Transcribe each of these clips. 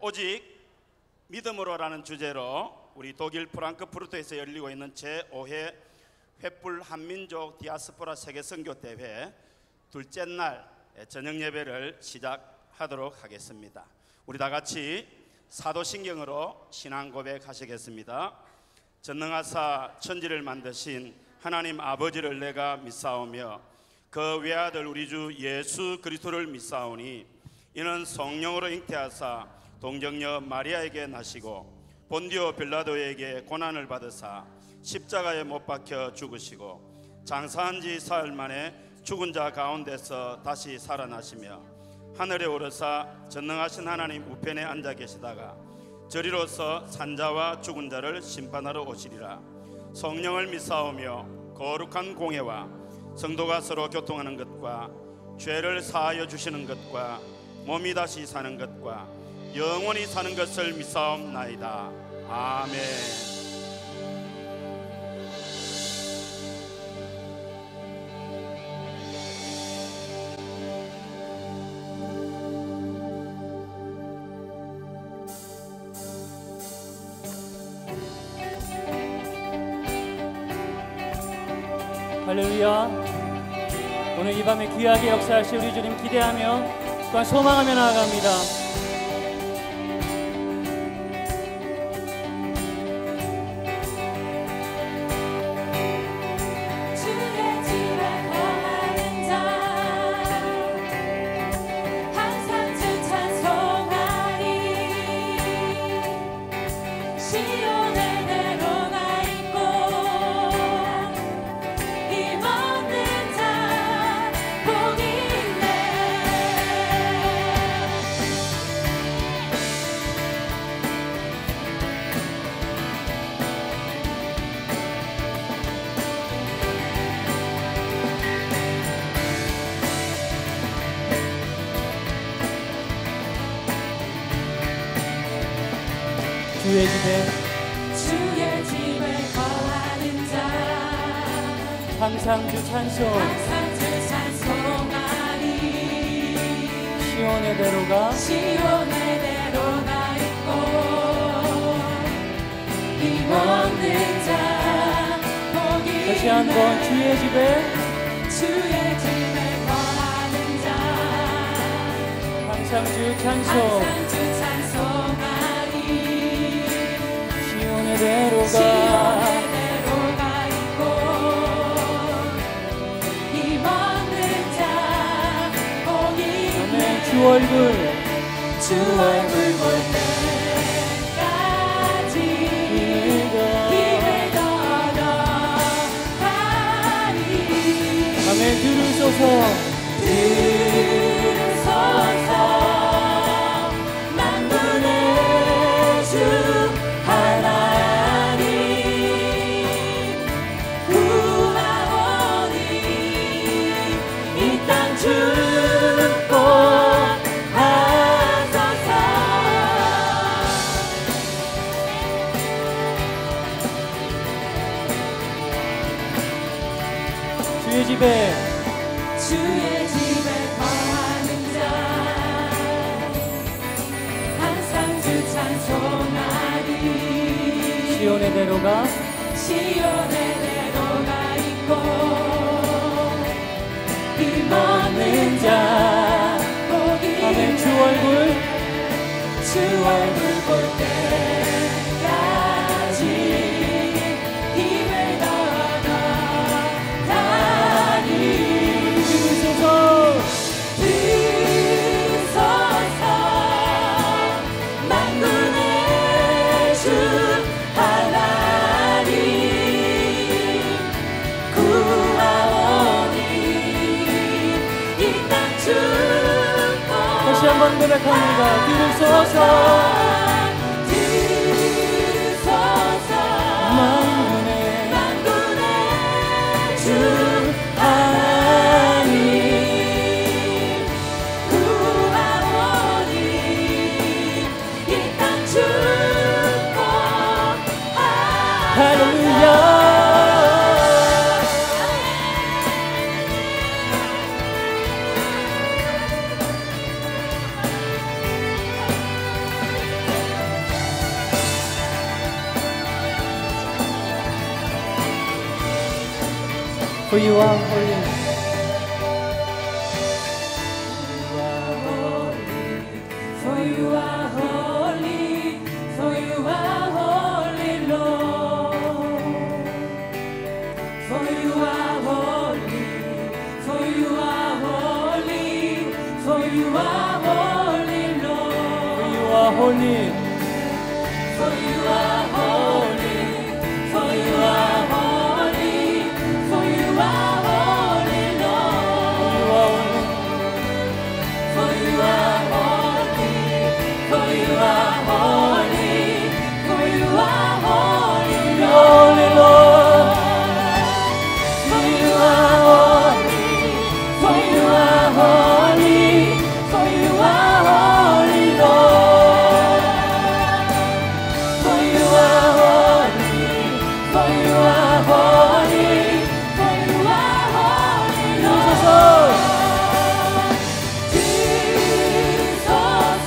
오직 믿음으로라는 주제로 우리 독일 프랑크푸르트에서 열리고 있는 제5회 횃불 한민족 디아스포라 세계 선교 대회 둘째 날 저녁 예배를 시작하도록 하겠습니다. 우리 다 같이 사도신경으로 신앙 고백하시겠습니다. 전능하사 천지를 만드신 하나님 아버지를 내가 믿사오며 그 외아들 우리 주 예수 그리스도를 믿사오니 이는 성령으로 잉태하사 동정녀 마리아에게 나시고 본디오 빌라도에게 고난을 받으사 십자가에 못 박혀 죽으시고 장사한 지 사흘 만에 죽은 자 가운데서 다시 살아나시며 하늘에 오르사 전능하신 하나님 우편에 앉아 계시다가 저리로서 산자와 죽은 자를 심판하러 오시리라. 성령을 믿사오며 거룩한 공회와 성도가 서로 교통하는 것과 죄를 사하여 주시는 것과 몸이 다시 사는 것과 영원히 사는 것을 믿사옵나이다. 아멘. 할렐루야. 오늘 이 밤에 귀하게 역사하실 우리 주님 기대하며 또한 소망하며 나아갑니다. 주의 집에 거하는 자 항상 주 찬송하리. 시온의 대로가 있고 힘없는 자 복이 다시 한번 주의 집에 거하는 자 항상 주 찬송하리. 시온의 대로가 있고 힘없는 자 복이 아멘. 주 얼굴 볼 때까지 힘을 더하리. 아멘. 들으소서 만군의 주 하나님 구하오니 이 땅 축복하소서. 주의 집에 거하는 자 항상 주 찬송하리. 시온의 대로가 있고 힘없는 자 복이 아멘. 주 얼굴 볼 때까지 힘을 더하리. 들으소서 만군의 주 하나님 구하오니 이 땅 축복. 다시 한번 고백합니다. 들으소서 만군의 주 하나님 구하오니 이 땅 축복하리. 할렐루야. For you are holy. For you are holy, for you are holy, Lord. For you are holy, for you are holy, for you are holy, Lord. For you are holy. For you are holy, for you are holy, for you are holy, Lord. For you are holy, for you are holy, for you are holy, Holy Lord. for you are holy, for you are holy, for you are holy, Lord. For you are holy, for you are holy, for you are holy, Lord. 주소서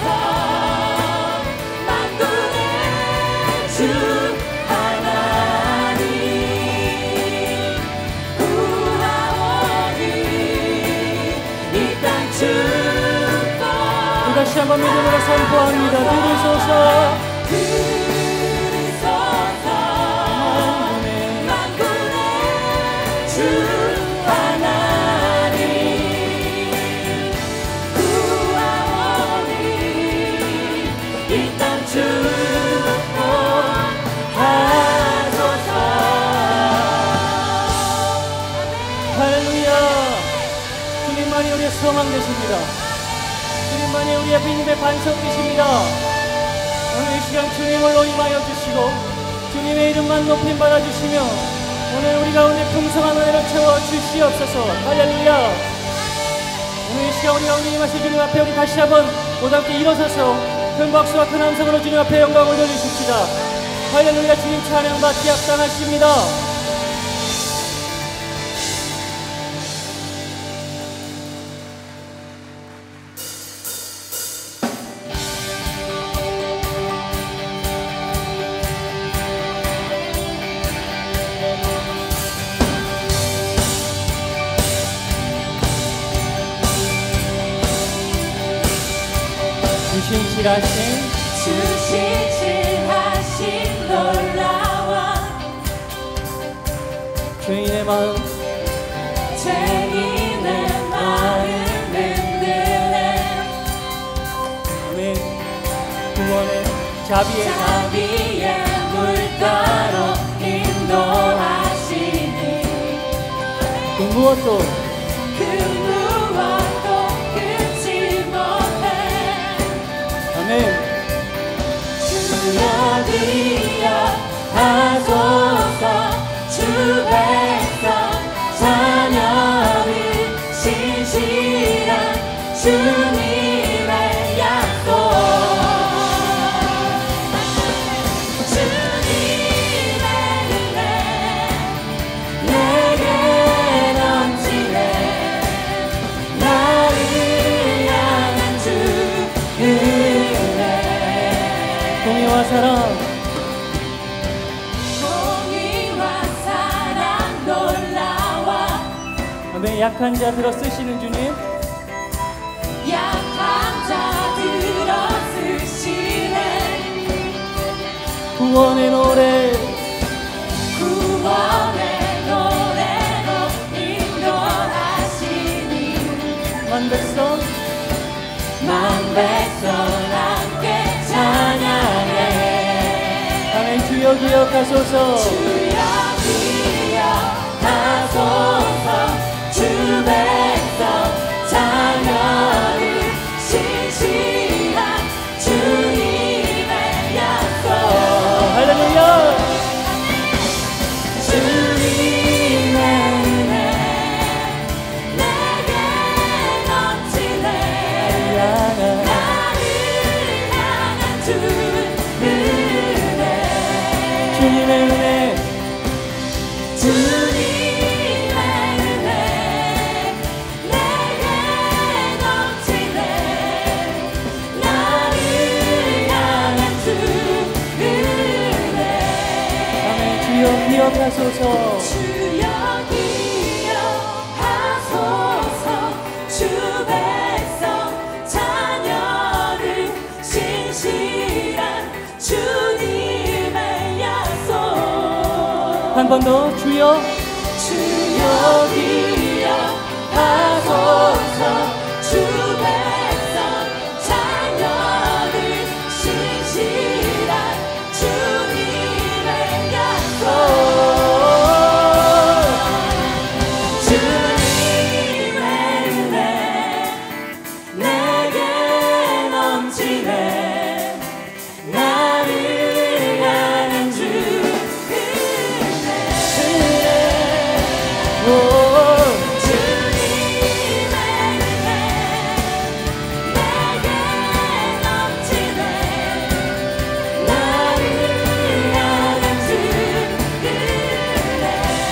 만군의 주 하나님 구하오니 이 땅 축복 우리 다시 한번 믿음으로 선포합니다. 들으소서. 들으소서 만군의 주 하나님 구하오니 이 땅 축복하소서. 할렐루야. 주님만이 우리의 소망 되십니다. 주님만이 우리의 빛의 반석 되십니다. 오늘 이 시간 주님을 임하여 주시고 주님의 이름만 높임 받아주시며 오늘 우리 가운데 풍성한 은혜를 채워 주시옵소서. 할렐루야. 오늘 이 시간 우리 가운데 임하신 주님 앞에 우리 다시 한번 모두 함께 일어서서 큰 박수와 큰 함성으로 주님 앞에 영광을 돌리십시다. 할렐루야. 주님 찬양 받기 합당하십니다. 주신실하신 주신실하신 놀라와 죄인의 마음 죄인의 마음 흔드네 아멘. 구원의 자비의 자비의 물가로 인도하시니 그 무엇도 그 무엇도 끊지 못해 아멘. 주여 주여 하소서 주 백성 자녀를 신실한 주님의 약속 주님의 은혜 내게 넘치네 나를 향한 주 은혜 공의와 사랑 공의와 사랑 놀라와 아멘. 약한 자 들어 쓰시는 주님 약한 자 들어 쓰시네 구원의 노래 구원의 노래로 인도하시니 만 백성 만 백성 함께 찬양해 아멘. 주여 기억하소서 주여 기억하소서 주 백성 자녀를 신실한 주님의 약속 할렐루야. 주님의 은혜 내게 넘치네 나를 향한 주 은혜 주님의 은혜 주님의 은혜 내게 넘치네 나를 향한 주 은혜 아멘. 주여 기억하소서 주여 기억하소서 한 번 더 주여 주여 기억하소서 주 백성 자녀들 신실한 주님의 약속 주님의 은혜 내게 넘치네 나를 향한 주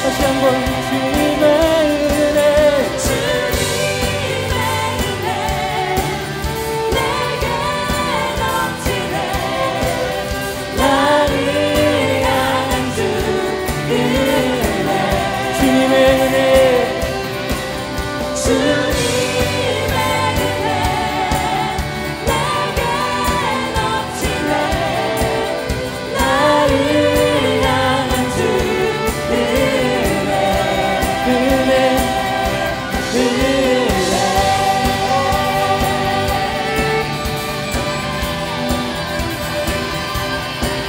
다시 한번 주님의 은혜 주님의 은혜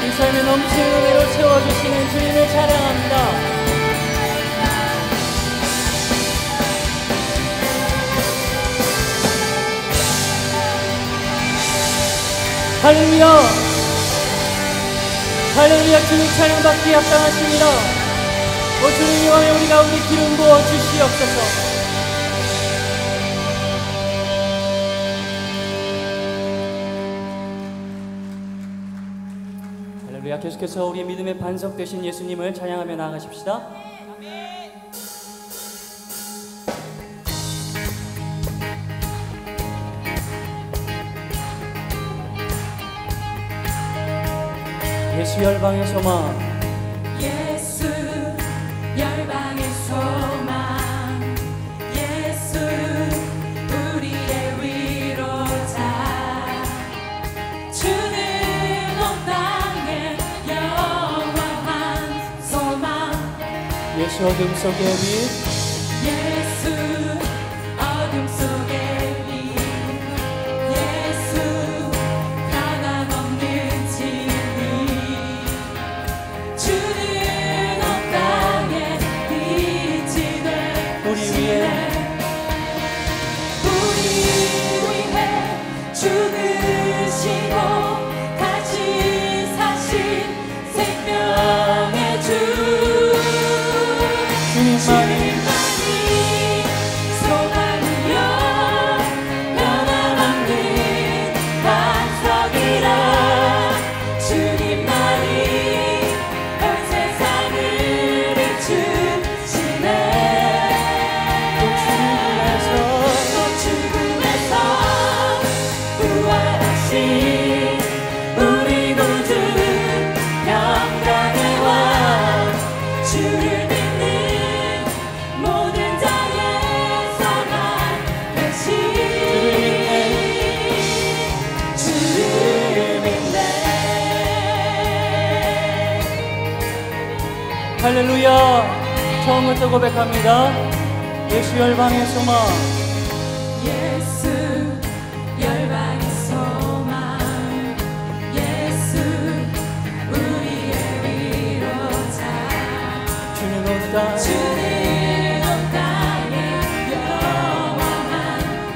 이 삶에 넘치는 은혜로 채워주시는 주님을 찬양합니다. 할렐루야 할렐루야 주님 찬양받기 합당하십니다. 오 주님 이왕에 우리 가운데 기름 부어 주시옵소서. 할렐루야 계속해서 우리의 믿음의 반석 되신 예수님을 찬양하며 나아가십시다. 예수 열방의 소망 예수 열방의 소망 예수 우리의 위로자 주는 온 땅에 영원한 소망 예수 어둠 속의 빛 예수 어둠 속의 빛 예수 변함없는 진리 주는 온 땅에 빛이 돼 우리 위에 죽으시고 다시 사신 생명의 주 주님만이 소망이여 변함없는 반석이라 주님만이 온 세상을 비추시네 또 죽음에서 부활하신 우리 구주 평강의 왕 주를 믿는 모든 자의 소망 되신 주를 믿네 할렐루야 처음부터 고백합니다. 예수 열방의 소망 예수 열방의 소망 예수 우리의 위로자 주는 온 땅 주는 온 땅에 영원한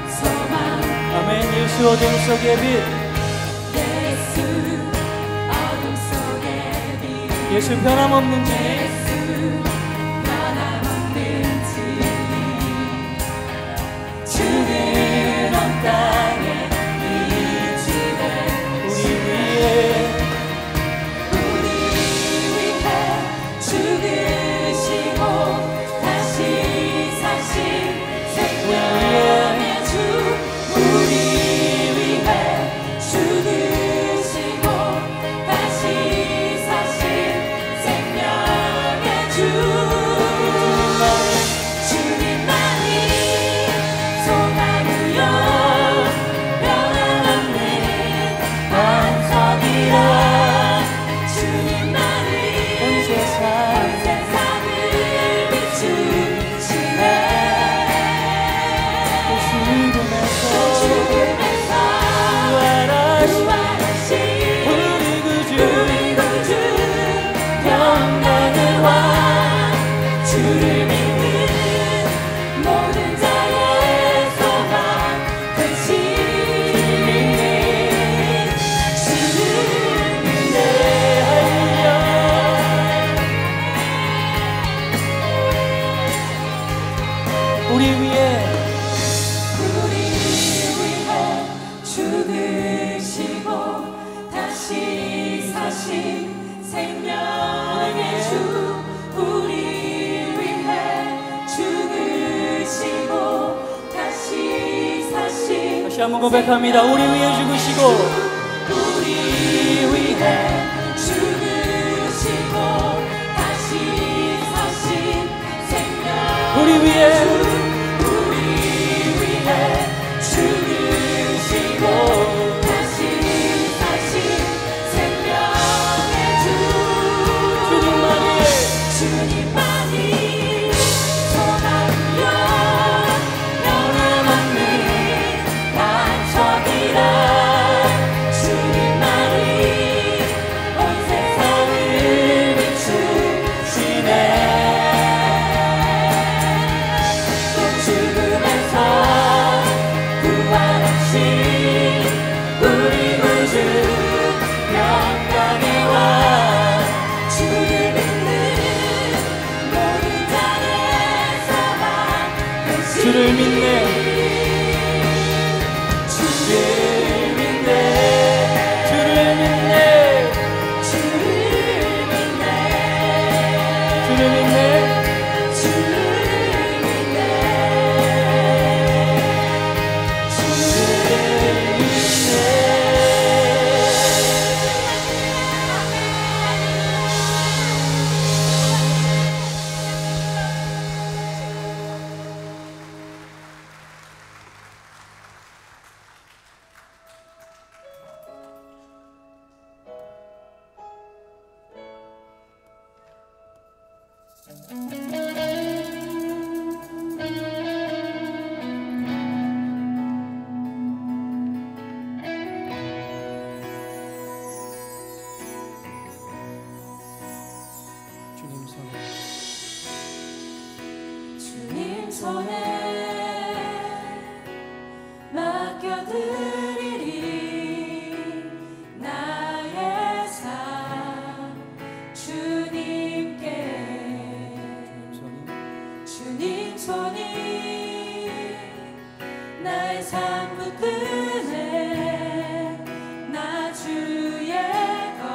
소망 아멘. 예수 어둠 속의 빛 예수 어둠 속의 빛 예수 변함없는 진리 예수 변함없는 진리 주는 온 땅에 빛이 돼 우리 위에 우리 위해 죽으시고 다시 사신 생명의 주 우리 위해 죽으시고 다시 사신 생명의 주 주님만이 소망이여 다시 한번 고백합니다. 우리 위해 죽으시고 우리 위해 죽으시고 다시 사신 생명 우리 위해 죽으시고 다시 사신 생명의 주 주님만이 소망이여 변함없는 반석이라 주님만이 온 세상을 비추시네 또 죽음에서 부활하신 우리 구주 영광의 왕 주를 믿는 모든 자의 소망 주를 믿네 주를 믿네 주를 믿네 주를 믿네 주를 믿네 주를 믿네 주님 손에 주님 손에 맡겨드리리 나의 삶 주님께 주님 손이 나의 삶 붙드네 나 주의 것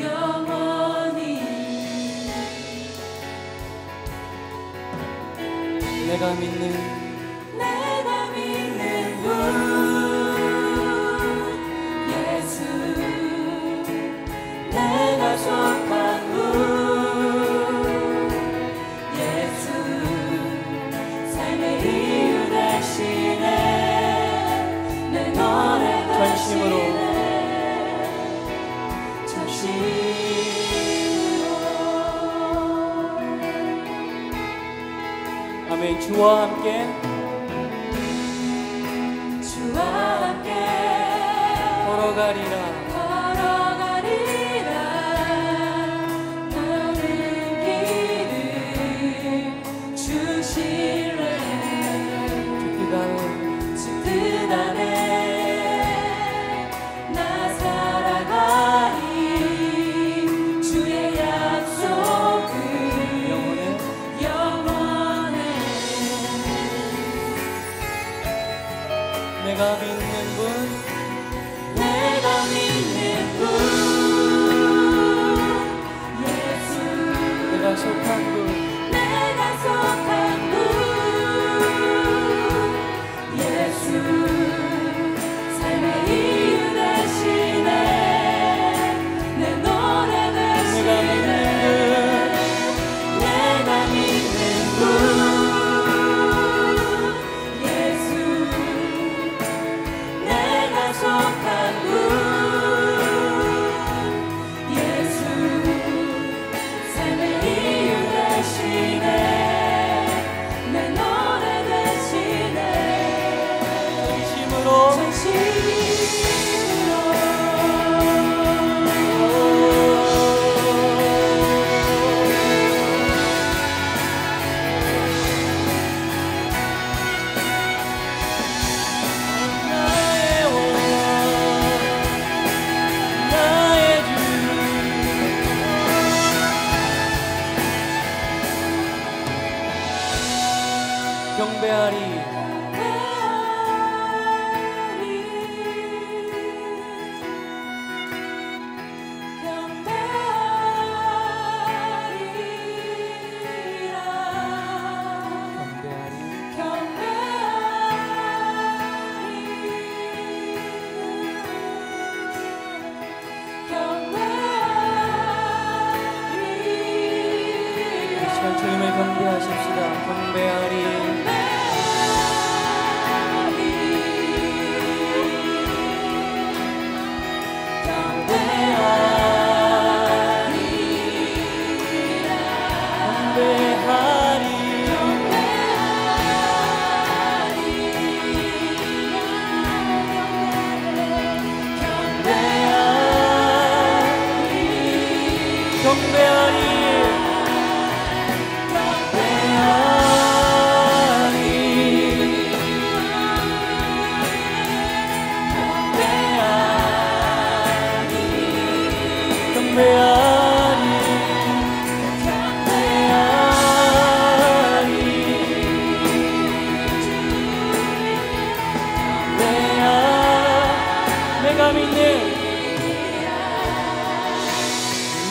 영원히 내가 믿는 분 예수 내가 속한 분 예수 삶의 이유 대신에 내 노래 전심으로. 아멘. 주와 함께 걸어가리라 너는 길을 주실래 주 뜻 안에 나 살아가리 주의 약속은 영원해 내가 믿는 분 내가 믿는 분 예수 내가 속한 분 내가 속한 분 예수 삶의 이유 대신에 내 노래 대신에 내가 믿는 분 예수 내가 속한 분 예수 삶의 이유 대신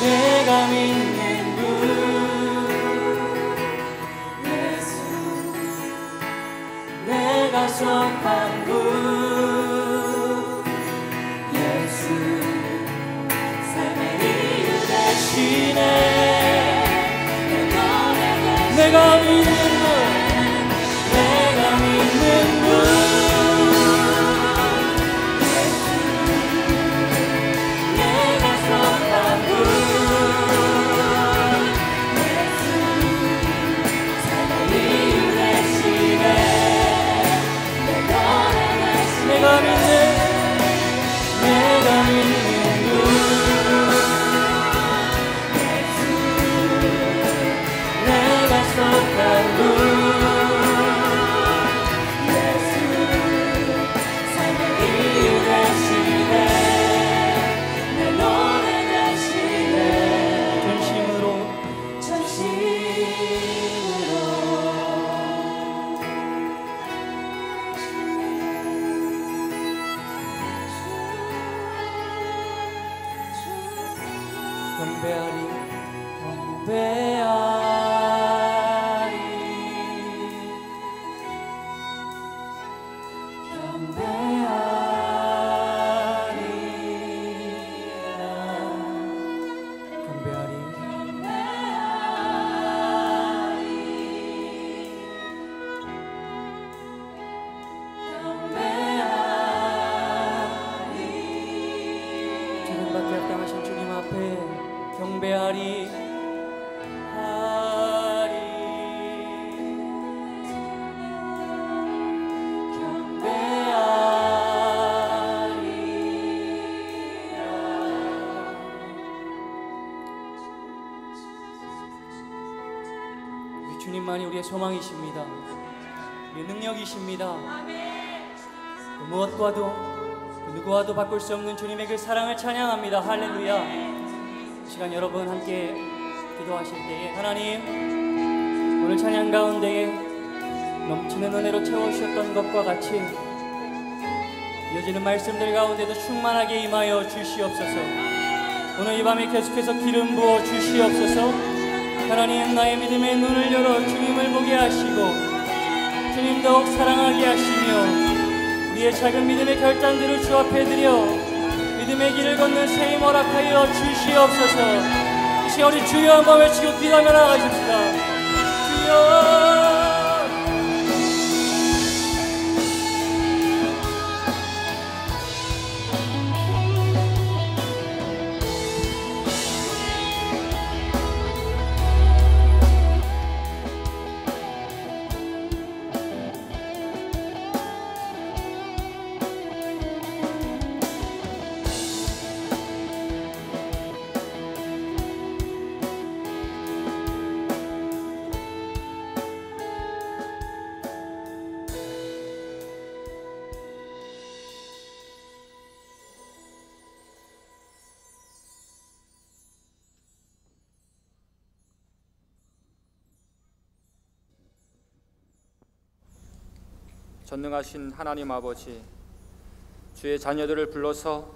내가 믿는 분 예수 내가 속한 분 예수 삶의 이유 대신에 내 노래 대신 내가 믿는 분 내가 믿는 분 예수 내가 속한 분 예수 삶의 이유 대신에 내 노래 대신 내가 믿는 분 예수 내가 속한 분 예수 삶의 이유 대신에 내 노래 대신에 전심으로 경배하리 주님밖에 합당하신 주님 앞에 경배하리 우리 주님만이 우리의 소망이십니다. 우리의 능력이십니다. 그 무엇과도 그 누구와도 바꿀 수 없는 주님의 그 사랑을 찬양합니다. 할렐루야. 이 시간 여러분 함께 기도하실 때에 하나님 오늘 찬양 가운데에 넘치는 은혜로 채워주셨던 것과 같이 이어지는 말씀들 가운데도 충만하게 임하여 주시옵소서. 오늘 이 밤에 계속해서 기름 부어 주시옵소서. 하나님 나의 믿음의 눈을 열어 주님을 보게 하시고 주님 더욱 사랑하게 하시며 우리의 작은 믿음의 결단들을 주 앞에 드려 믿음의 길을 걷는 세임 허락하여 주시옵소서. 이 시간 우리 주여 한번 외치고 기도하며 나아가십시다. 주여 전능하신 하나님 아버지, 주의 자녀들을 불러서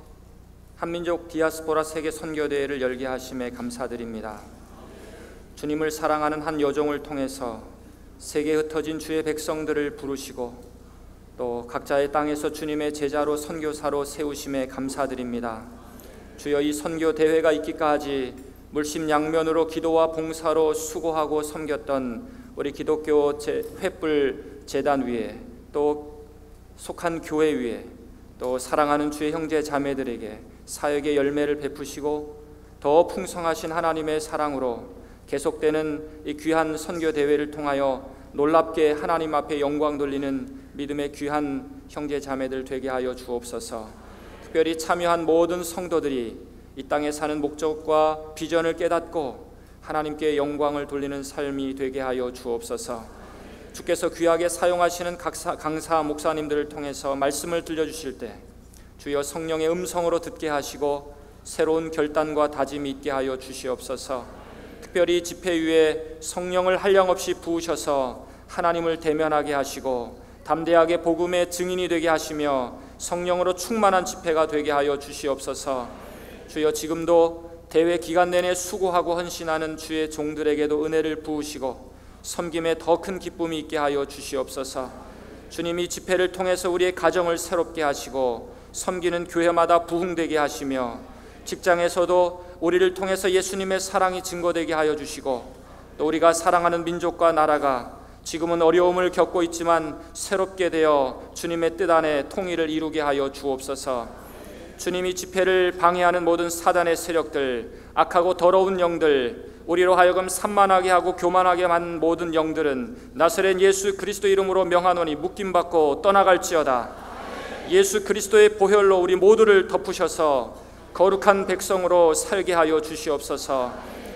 한민족 디아스포라 세계 선교대회를 열게 하심에 감사드립니다. 주님을 사랑하는 한 여종을 통해서 세계에 흩어진 주의 백성들을 부르시고 또 각자의 땅에서 주님의 제자로 선교사로 세우심에 감사드립니다. 주여 이 선교대회가 있기까지 물심양면으로 기도와 봉사로 수고하고 섬겼던 우리 기독교 횃불 재단 위에 또 속한 교회 위에 또 사랑하는 주의 형제 자매들에게 사역의 열매를 베푸시고 더 풍성하신 하나님의 사랑으로 계속되는 이 귀한 선교 대회를 통하여 놀랍게 하나님 앞에 영광 돌리는 믿음의 귀한 형제 자매들 되게 하여 주옵소서. 특별히 참여한 모든 성도들이 이 땅에 사는 목적과 비전을 깨닫고 하나님께 영광을 돌리는 삶이 되게 하여 주옵소서. 주께서 귀하게 사용하시는 강사 목사님들을 통해서 말씀을 들려주실 때 주여 성령의 음성으로 듣게 하시고 새로운 결단과 다짐이 있게 하여 주시옵소서. 특별히 집회 위에 성령을 한량없이 부으셔서 하나님을 대면하게 하시고 담대하게 복음의 증인이 되게 하시며 성령으로 충만한 집회가 되게 하여 주시옵소서. 주여 지금도 대회 기간 내내 수고하고 헌신하는 주의 종들에게도 은혜를 부으시고 섬김에 더 큰 기쁨이 있게 하여 주시옵소서. 주님이 집회를 통해서 우리의 가정을 새롭게 하시고 섬기는 교회마다 부흥되게 하시며 직장에서도 우리를 통해서 예수님의 사랑이 증거되게 하여 주시고 또 우리가 사랑하는 민족과 나라가 지금은 어려움을 겪고 있지만 새롭게 되어 주님의 뜻 안에 통일을 이루게 하여 주옵소서. 주님이 집회를 방해하는 모든 사단의 세력들, 악하고 더러운 영들, 우리로 하여금 산만하게 하고 교만하게 만 모든 영들은 나사렛 예수 그리스도 이름으로 명하노니 묶임받고 떠나갈지어다. 예수 그리스도의 보혈로 우리 모두를 덮으셔서 거룩한 백성으로 살게 하여 주시옵소서.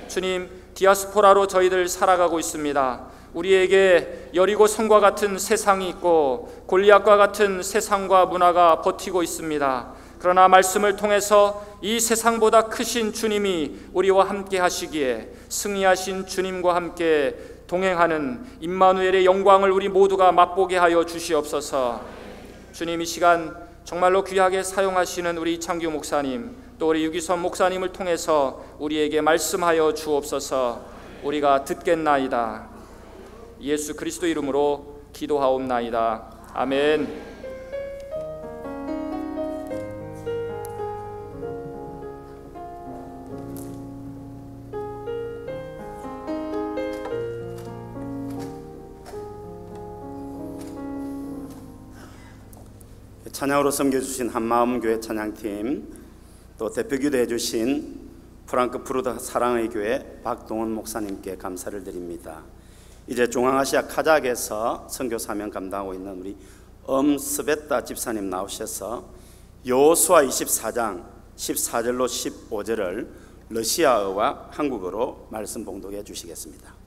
주님, 디아스포라로 저희들 살아가고 있습니다. 우리에게 여리고 성과 같은 세상이 있고 골리앗과 같은 세상과 문화가 버티고 있습니다. 그러나 말씀을 통해서 이 세상보다 크신 주님이 우리와 함께 하시기에 승리하신 주님과 함께 동행하는 임마누엘의 영광을 우리 모두가 맛보게 하여 주시옵소서. 주님, 이 시간 정말로 귀하게 사용하시는 우리 이창규 목사님 또 우리 유기선 목사님을 통해서 우리에게 말씀하여 주옵소서. 우리가 듣겠나이다. 예수 그리스도 이름으로 기도하옵나이다. 아멘. 찬양으로 섬겨주신 한마음교회 찬양팀, 또 대표기도 해주신 프랑크푸르트 사랑의 교회 박동원 목사님께 감사를 드립니다. 이제 중앙아시아 카자흐에서 선교 사명 감당하고 있는 우리 엄스베타 집사님 나오셔서 여호수아 24장 14절로 15절을 러시아어와 한국어로 말씀 봉독해 주시겠습니다.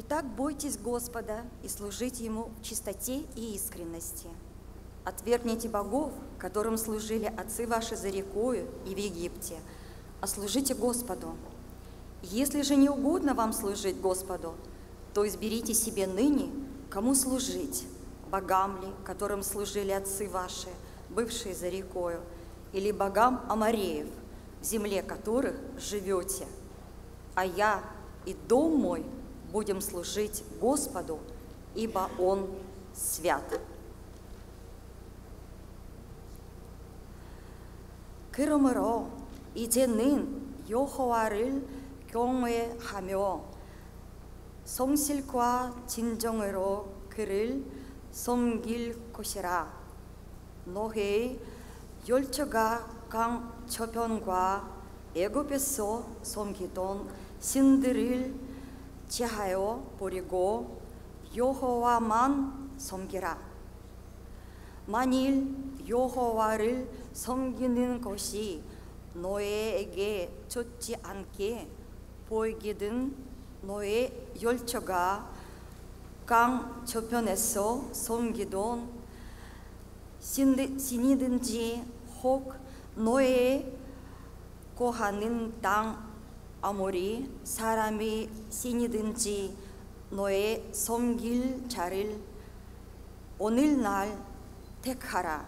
Итак, бойтесь Господа и служите Ему в чистоте и искренности. Отвергните богов, которым служили отцы ваши за рекою и в Египте, а служите Господу. Если же не угодно вам служить Господу, то изберите себе ныне, кому служить, богам ли, которым служили отцы ваши, бывшие за рекою, или богам Амореев, в земле которых живете. А я и дом мой будем служить Господу, ибо Он свят. 그러므로 이제는 여호와를 경외하며 성실과 진정으로 그를 섬길 것이라. 노해의 열처가 강 저편과 애굽에서 섬기던 신들을 제하여 버리고 여호와만 섬기라. 만일 여호와를 섬기는 것이 너에게 좋지 않게 보이거든 너의 열처가 강 저편에서 섬기던 신이든지 혹 너의 거하는 땅 아무리 사람이 신이든지 너의 섬길 자를 오늘날 택하라.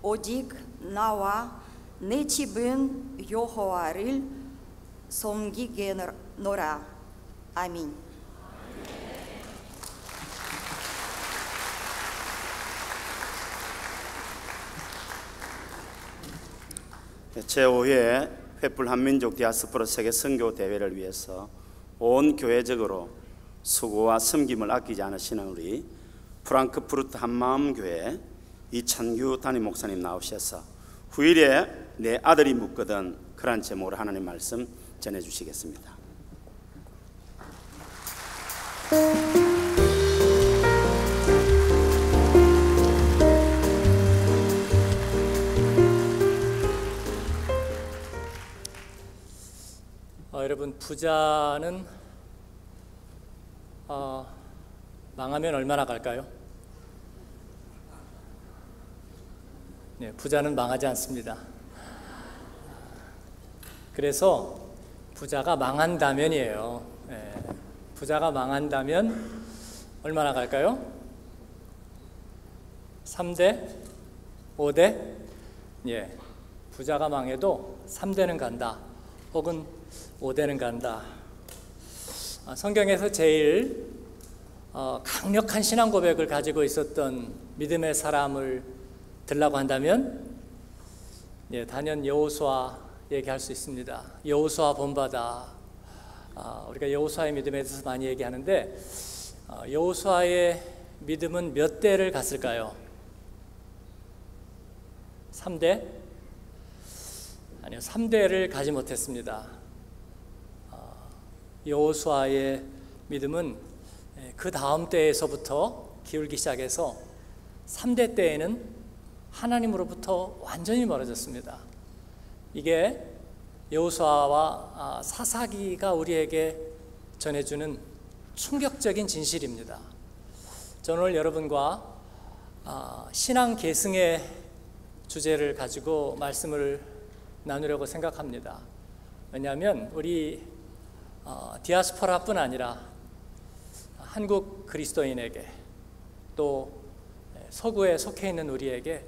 오직 나와 내 집은 여호와를 섬기겠노라. 아멘. 제5회 횃불 한민족 디아스포라 세계 선교 대회를 위해서 온 교회적으로 수고와 섬김을 아끼지 않으시는 우리 프랑크푸르트 한마음교회 이찬규 담임 목사님 나오셔서 후일에 내 아들이 묻거든 그런 제목으로 하나님 말씀 전해주시겠습니다. 여러분, 부자는 망하면 얼마나 갈까요? 네, 부자는 망하지 않습니다. 그래서 부자가 망한다면이에요. 네, 부자가 망한다면 얼마나 갈까요? 3대? 5대? 예, 부자가 망해도 3대는 간다. 혹은 5대는 간다. 성경에서 제일 강력한 신앙 고백을 가지고 있었던 믿음의 사람을 들라고 한다면 단연 여호수아 얘기할 수 있습니다. 여호수아 본받아. 우리가 여호수아의 믿음에 대해서 많이 얘기하는데 여호수아의 믿음은 몇 대를 갔을까요? 3대? 아니요, 3대를 가지 못했습니다. 여호수아의 믿음은 그 다음 때에서부터 기울기 시작해서 3대 때에는 하나님으로부터 완전히 멀어졌습니다. 이게 여호수아와 사사기가 우리에게 전해주는 충격적인 진실입니다. 저는 오늘 여러분과 신앙 계승의 주제를 가지고 말씀을 나누려고 생각합니다. 왜냐하면 우리 디아스포라뿐 아니라 한국 그리스도인에게 또 서구에 속해 있는 우리에게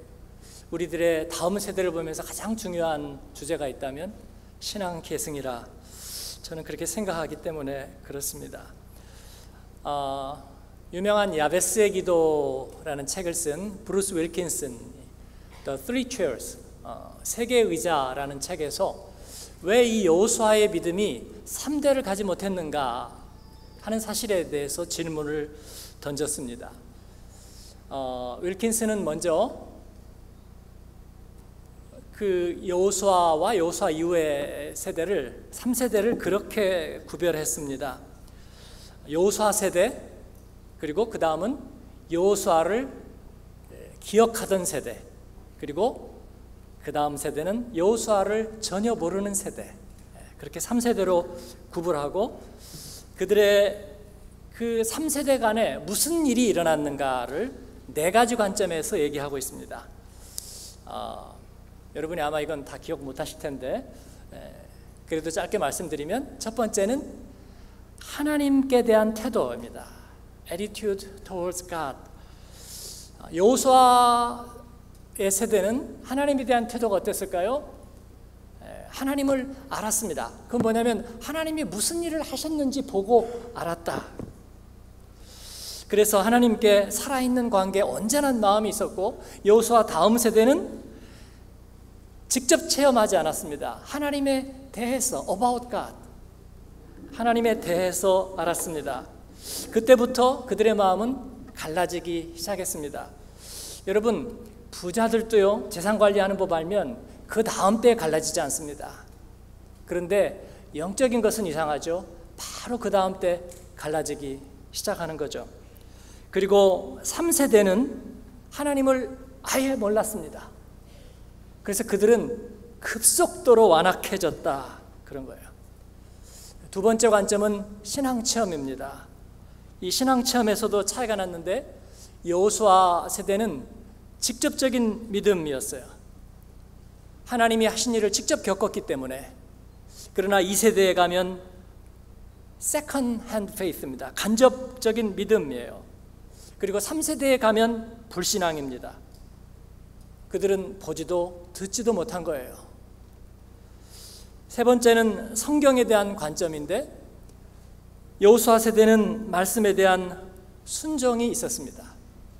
우리들의 다음 세대를 보면서 가장 중요한 주제가 있다면 신앙 계승이라 저는 그렇게 생각하기 때문에 그렇습니다. 유명한 야베스의 기도라는 책을 쓴 브루스 윌킨슨 The Three Chairs 세 개의 의자라는 책에서 왜 이 여호수아의 믿음이 3대를 가지 못했는가 하는 사실에 대해서 질문을 던졌습니다. 윌킨슨은 먼저 그 여호수아와 여호수아 이후의 세대를 3세대를 그렇게 구별했습니다. 여호수아 세대, 그리고 그 다음은 여호수아를 기억하던 세대, 그리고 그 다음 세대는 여호수아를 전혀 모르는 세대, 그렇게 3세대로 구분하고 그들의 그 3세대 간에 무슨 일이 일어났는가를 4가지 관점에서 얘기하고 있습니다. 여러분이 아마 이건 다 기억 못 하실 텐데 그래도 짧게 말씀드리면 첫 번째는 하나님께 대한 태도입니다. Attitude towards God. 여호수아의 세대는 하나님에 대한 태도가 어땠을까요? 하나님을 알았습니다. 그건 뭐냐면 하나님이 무슨 일을 하셨는지 보고 알았다. 그래서 하나님께 살아있는 관계에 온전한 마음이 있었고, 여호수아 다음 세대는 직접 체험하지 않았습니다. 하나님에 대해서 about God, 하나님에 대해서 알았습니다. 그때부터 그들의 마음은 갈라지기 시작했습니다. 여러분, 부자들도요, 재산 관리하는 법 알면 그 다음 때에 갈라지지 않습니다. 그런데 영적인 것은 이상하죠. 바로 그 다음 때 갈라지기 시작하는 거죠. 그리고 3세대는 하나님을 아예 몰랐습니다. 그래서 그들은 급속도로 완악해졌다, 그런 거예요. 두 번째 관점은 신앙 체험입니다. 이 신앙 체험에서도 차이가 났는데 여호수아 세대는 직접적인 믿음이었어요. 하나님이 하신 일을 직접 겪었기 때문에. 그러나 2세대에 가면 second hand faith입니다. 간접적인 믿음이에요. 그리고 3세대에 가면 불신앙입니다. 그들은 보지도 듣지도 못한 거예요. 세 번째는 성경에 대한 관점인데, 여호수아 세대는 말씀에 대한 순종이 있었습니다.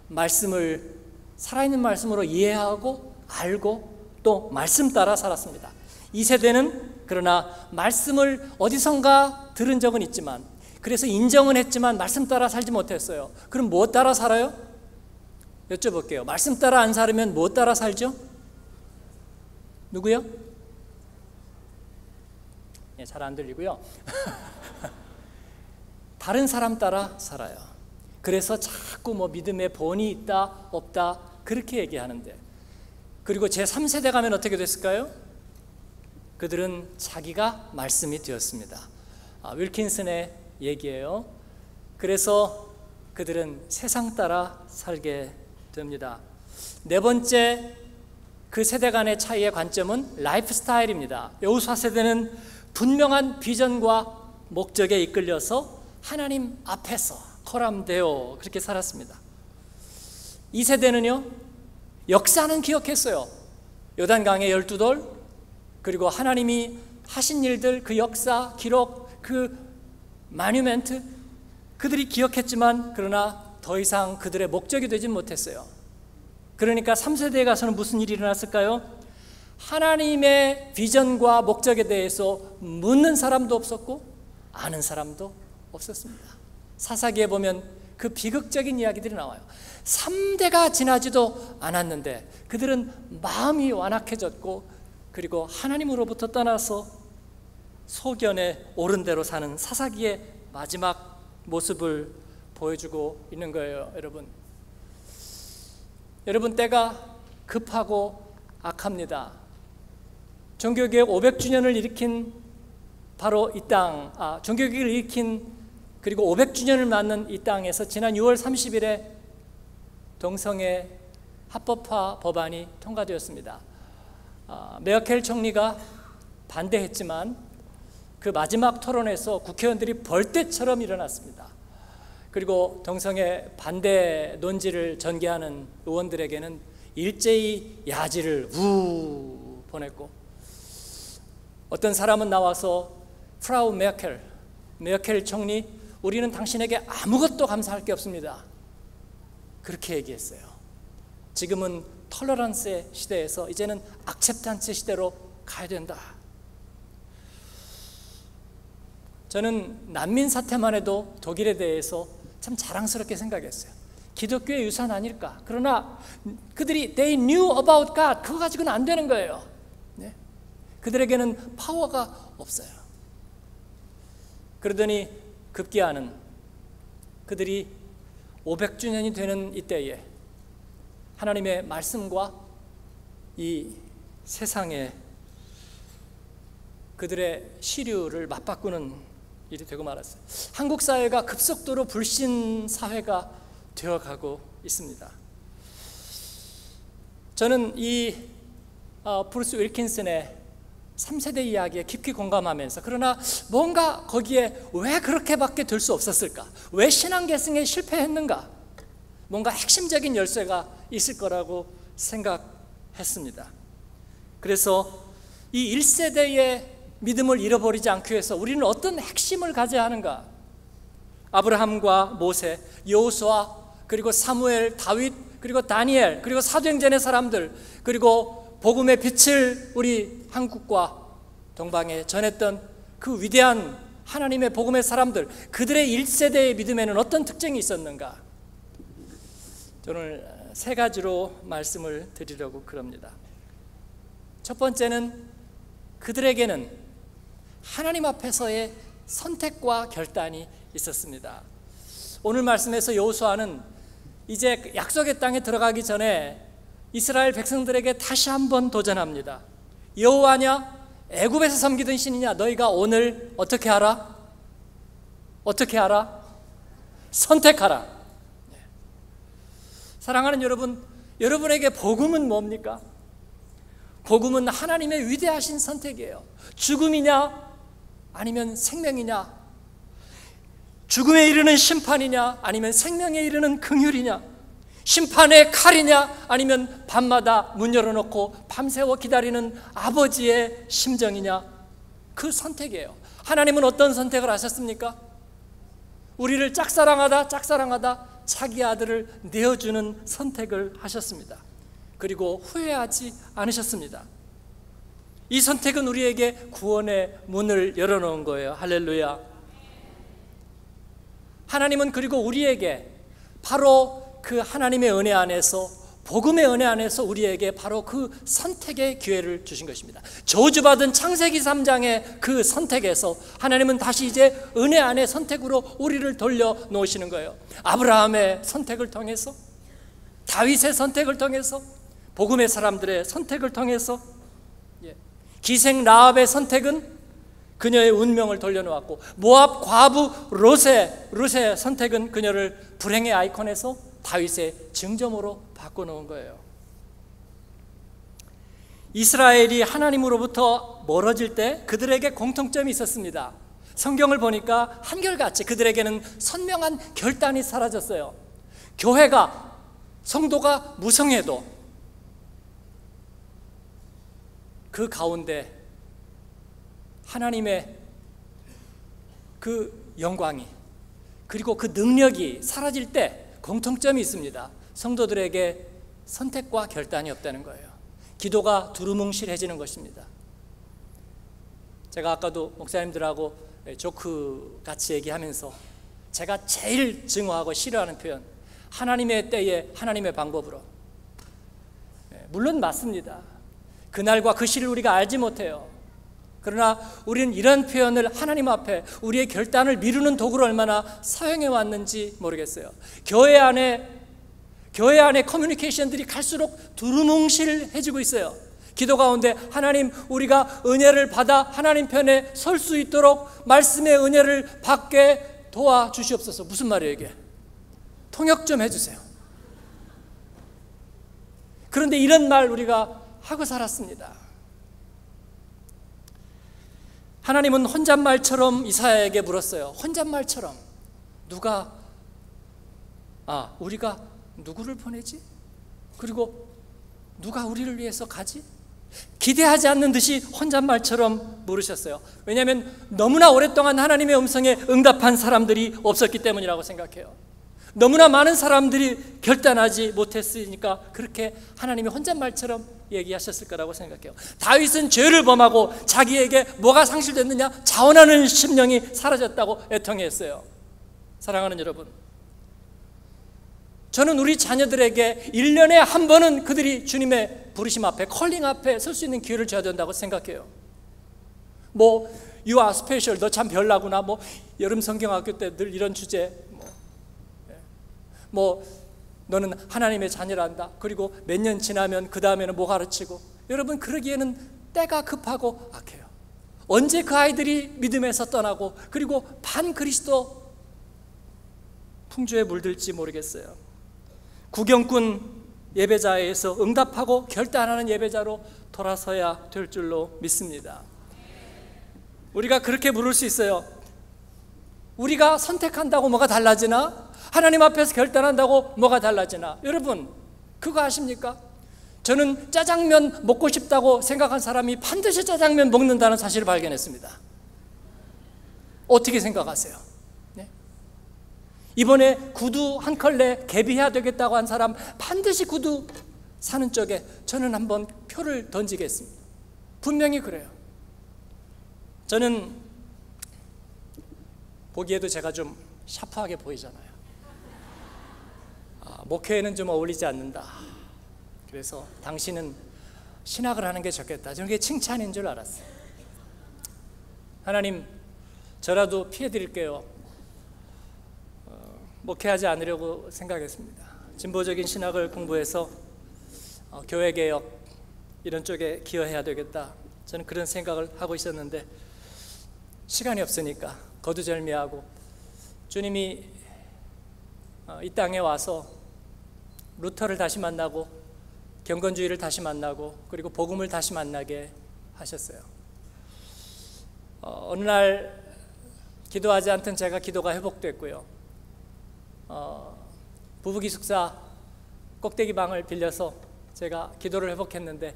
말씀을 살아있는 말씀으로 이해하고 알고 또 말씀 따라 살았습니다. 이 세대는 그러나 말씀을 어디선가 들은 적은 있지만, 그래서 인정은 했지만 말씀 따라 살지 못했어요. 그럼 무엇 따라 살아요? 여쭤볼게요. 말씀 따라 안 살으면 무엇 따라 살죠? 누구요? 예, 잘 안 들리고요. 다른 사람 따라 살아요. 그래서 자꾸 뭐 믿음의 본이 있다 없다 그렇게 얘기하는데, 그리고 제3세대 가면 어떻게 됐을까요? 그들은 자기가 말씀이 되었습니다. 윌킨슨의 얘기예요. 그래서 그들은 세상 따라 살게 됩니다. 네 번째 그 세대 간의 차이의 관점은 라이프 스타일입니다. 여호수아 세대는 분명한 비전과 목적에 이끌려서 하나님 앞에서 코람데오 그렇게 살았습니다. 이 세대는요, 역사는 기억했어요. 요단강의 12돌, 그리고 하나님이 하신 일들, 그 역사, 기록, 그 마뉴멘트, 그들이 기억했지만 그러나 더 이상 그들의 목적이 되지 못했어요. 그러니까 3세대에 가서는 무슨 일이 일어났을까요? 하나님의 비전과 목적에 대해서 묻는 사람도 없었고 아는 사람도 없었습니다. 사사기에 보면 그 비극적인 이야기들이 나와요. 3대가 지나지도 않았는데 그들은 마음이 완악해졌고, 그리고 하나님으로부터 떠나서 소견에 옳은 대로 사는 사사기의 마지막 모습을 보여주고 있는 거예요. 여러분 때가 급하고 악합니다. 종교개혁 500주년을 일으킨 바로 이 땅, 종교개혁을 일으킨 그리고 500주년을 맞는 이 땅에서 지난 6월 30일에 동성애 합법화 법안이 통과되었습니다. 메어켈 총리가 반대했지만 그 마지막 토론에서 국회의원들이 벌떼처럼 일어났습니다. 그리고 동성애 반대 논지를 전개하는 의원들에게는 일제히 야지를 보냈고, 어떤 사람은 나와서 프라우 메어켈 총리, 우리는 당신에게 아무것도 감사할 게 없습니다, 그렇게 얘기했어요. 지금은 톨러런스의 시대에서 이제는 악셉탄스 시대로 가야 된다. 저는 난민 사태만 해도 독일에 대해서 참 자랑스럽게 생각했어요. 기독교의 유산 아닐까. 그러나 그들이 they knew about God, 그거 가지고는 안 되는 거예요. 네? 그들에게는 파워가 없어요. 그러더니 급기야는 그들이 500주년이 되는 이때에 하나님의 말씀과 이 세상에 그들의 시류를 맞바꾸는 일이 되고 말았어요. 한국 사회가 급속도로 불신 사회가 되어가고 있습니다. 저는 이 브루스 윌킨슨의 3세대 이야기에 깊이 공감하면서, 그러나 뭔가 거기에 왜 그렇게밖에 될 수 없었을까? 왜 신앙 계승에 실패했는가? 뭔가 핵심적인 열쇠가 있을 거라고 생각했습니다. 그래서 이 1세대의 믿음을 잃어버리지 않기 위해서 우리는 어떤 핵심을 가져야 하는가? 아브라함과 모세, 여호수아, 그리고 사무엘, 다윗, 그리고 다니엘, 그리고 사도행전의 사람들, 그리고 복음의 빛을 우리 한국과 동방에 전했던 그 위대한 하나님의 복음의 사람들, 그들의 1세대의 믿음에는 어떤 특징이 있었는가? 저는 3가지로 말씀을 드리려고 그럽니다. 첫 번째는 그들에게는 하나님 앞에서의 선택과 결단이 있었습니다. 오늘 말씀에서 여호수아는 이제 약속의 땅에 들어가기 전에 이스라엘 백성들에게 다시 한번 도전합니다. 여호와냐? 애굽에서 섬기던 신이냐? 너희가 오늘 어떻게 하라? 어떻게 하라? 선택하라. 사랑하는 여러분, 여러분에게 복음은 뭡니까? 복음은 하나님의 위대하신 선택이에요. 죽음이냐? 아니면 생명이냐? 죽음에 이르는 심판이냐? 아니면 생명에 이르는 긍휼이냐? 심판의 칼이냐? 아니면 밤마다 문 열어놓고 밤새워 기다리는 아버지의 심정이냐? 그 선택이에요. 하나님은 어떤 선택을 하셨습니까? 우리를 짝사랑하다 자기 아들을 내어주는 선택을 하셨습니다. 그리고 후회하지 않으셨습니다. 이 선택은 우리에게 구원의 문을 열어놓은 거예요. 할렐루야. 하나님은 그리고 우리에게 바로 그 하나님의 은혜 안에서, 복음의 은혜 안에서 우리에게 바로 그 선택의 기회를 주신 것입니다. 저주받은 창세기 3장의 그 선택에서 하나님은 다시 이제 은혜 안의 선택으로 우리를 돌려놓으시는 거예요. 아브라함의 선택을 통해서, 다윗의 선택을 통해서, 복음의 사람들의 선택을 통해서, 기생 라합의 선택은 그녀의 운명을 돌려놓았고, 모압 과부 룻의 선택은 그녀를 불행의 아이콘에서 다윗의 증점으로 바꿔놓은 거예요. 이스라엘이 하나님으로부터 멀어질 때 그들에게 공통점이 있었습니다. 성경을 보니까 한결같이 그들에게는 선명한 결단이 사라졌어요. 교회가, 성도가 무성해도 그 가운데 하나님의 그 영광이, 그리고 그 능력이 사라질 때 공통점이 있습니다. 성도들에게 선택과 결단이 없다는 거예요. 기도가 두루뭉실해지는 것입니다. 제가 아까도 목사님들하고 조크 같이 얘기하면서 제가 제일 증오하고 싫어하는 표현, 하나님의 때에 하나님의 방법으로. 물론 맞습니다. 그날과 그 시를 우리가 알지 못해요. 그러나 우리는 이런 표현을 하나님 앞에 우리의 결단을 미루는 도구로 얼마나 사용해 왔는지 모르겠어요. 교회 안에 커뮤니케이션들이 갈수록 두루뭉실해지고 있어요. 기도 가운데 하나님, 우리가 은혜를 받아 하나님 편에 설 수 있도록 말씀의 은혜를 받게 도와주시옵소서. 무슨 말이에요 이게? 통역 좀 해주세요. 그런데 이런 말 우리가 하고 살았습니다. 하나님은 혼잣말처럼 이사야에게 물었어요. 혼잣말처럼. 우리가 누구를 보내지? 그리고 누가 우리를 위해서 가지? 기대하지 않는 듯이 혼잣말처럼 물으셨어요. 왜냐하면 너무나 오랫동안 하나님의 음성에 응답한 사람들이 없었기 때문이라고 생각해요. 너무나 많은 사람들이 결단하지 못했으니까 그렇게 하나님이 혼잣말처럼 얘기하셨을 거라고 생각해요. 다윗은 죄를 범하고 자기에게 뭐가 상실됐느냐? 자원하는 심령이 사라졌다고 애통했어요. 사랑하는 여러분, 저는 우리 자녀들에게 1년에 한 번은 그들이 주님의 부르심 앞에, 컬링 앞에 설 수 있는 기회를 줘야 된다고 생각해요. You are special, 너 참 별나구나, 여름 성경학교 때 늘 이런 주제, 너는 하나님의 자녀란다. 그리고 몇 년 지나면 그 다음에는 뭐 가르치고. 여러분, 그러기에는 때가 급하고 악해요. 언제 그 아이들이 믿음에서 떠나고 그리고 반그리스도 풍조에 물들지 모르겠어요. 구경꾼 예배자에서 응답하고 결단하는 예배자로 돌아서야 될 줄로 믿습니다. 우리가 그렇게 물을 수 있어요. 우리가 선택한다고 뭐가 달라지나? 하나님 앞에서 결단한다고 뭐가 달라지나? 여러분, 그거 아십니까? 저는 짜장면 먹고 싶다고 생각한 사람이 반드시 짜장면 먹는다는 사실을 발견했습니다. 어떻게 생각하세요? 네? 이번에 구두 한 컬레 개비해야 되겠다고 한 사람 반드시 구두 사는 쪽에 저는 한번 표를 던지겠습니다. 분명히 그래요. 저는 보기에도 제가 좀 샤프하게 보이잖아요. 목회에는 좀 어울리지 않는다. 그래서 당신은 신학을 하는 게 좋겠다. 저는 그게 칭찬인 줄 알았어요. 하나님, 저라도 피해드릴게요. 목회하지 않으려고 생각했습니다. 진보적인 신학을 공부해서 교회개혁 이런 쪽에 기여해야 되겠다. 저는 그런 생각을 하고 있었는데 시간이 없으니까 거두절미하고 주님이 이 땅에 와서 루터를 다시 만나고 경건주의를 다시 만나고 그리고 복음을 다시 만나게 하셨어요. 어느 날 기도하지 않던 제가 기도가 회복됐고요. 부부기숙사 꼭대기 방을 빌려서 제가 기도를 회복했는데